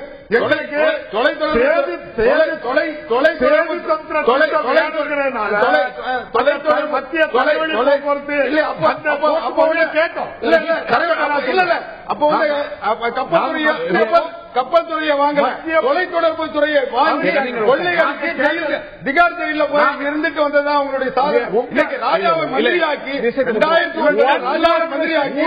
கப்பல் துறையை வாங்க, தொலைத்தொடர்பு துறையை வாங்கி திகார் ஜெயில போய் இருந்துட்டு வந்ததுதான் அவங்களுடைய சாதனை. ராஜாவை மந்திரியாக்கி 2009 ராஜாவை மந்திரியாக்கி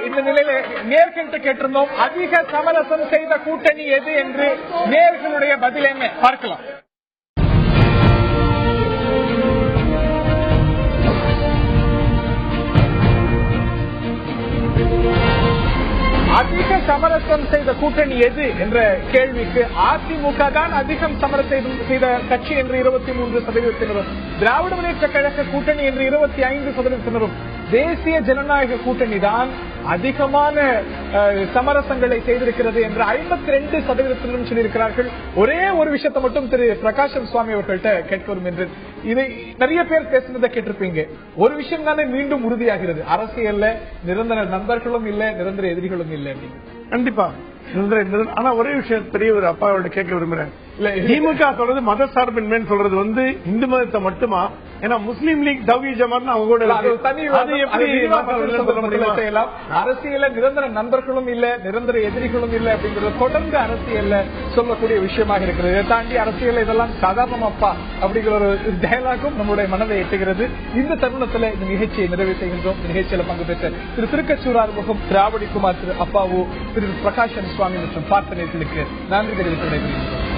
இந்த நிலையில நேர்கிட்ட கேட்டிருந்தோம், அதிக சமரசம் செய்த கூட்டணி எது என்று நேர்களுடைய பதில் என்ன பார்க்கலாம். அதிக சமரசம் செய்த கூட்டணி எது என்ற கேள்விக்கு அதிமுக தான் அதிகம் சமரசம் செய்த கட்சி என்று 23%, திராவிட முன்னேற்ற கழக கூட்டணி என்று 25%, தேசிய ஜனநாயக கூட்டணி தான் அதிகமான சமரசங்களை செய்திருக்கிறது என்று 52% சொல்லியிருக்கிறார்கள். ஒரே ஒரு விஷயத்தை மட்டும் திரு பிரகாஷம் சுவாமி அவர்கள்ட்ட கேட்க வரும் என்று இதை நிறைய பேர் பேசுனதை கேட்டிருப்பீங்க. ஒரு விஷயம் தானே மீண்டும் உறுதியாகிறது, அரசியல்ல நிரந்தர நண்பர்களும் இல்ல, நிரந்தர எதிரிகளும் இல்லை. கண்டிப்பா ஆனா ஒரே விஷயம் பெரிய ஒரு அப்பாவோட கேட்க விரும்புறேன். திமுக சொல்றது மத சார்பின்மைன்னு சொல்றது வந்து இந்து மதத்தை மட்டுமா? ஏன்னா முஸ்லீம் லீக் தவ்ஹீ ஜமாத் அவங்க கூட செய்யலாம். அரசியல நிரந்தர நண்பர்களும் இல்ல, நிரந்தர எதிரிகளும் இல்ல அப்படிங்கிறது தொடர்ந்து அரசியல்ல சொல்லக்கூடிய விஷயமாக இருக்கிறது. இதை தாண்டி அரசியல் இதெல்லாம் சாதாரணமாப்பா அப்படிங்கிற ஒரு டயலாகும் நம்முடைய மனதை எட்டுகிறது. இந்த தருணத்துல இந்த நிகழ்ச்சியை நிறைவு செய்கின்றோம். இந்த நிகழ்ச்சியில பங்கு பெற்ற திரு திருக்கச்சூர் ஆறுமுகம், திரு ஆவடிக்குமார், திரு அப்பாவு, திரு பிரகாஷன் சுவாமி மற்றும் பார்த்தனைகளுக்கு நன்றி தெரிவித்து விடைபெறுகின்றோம்.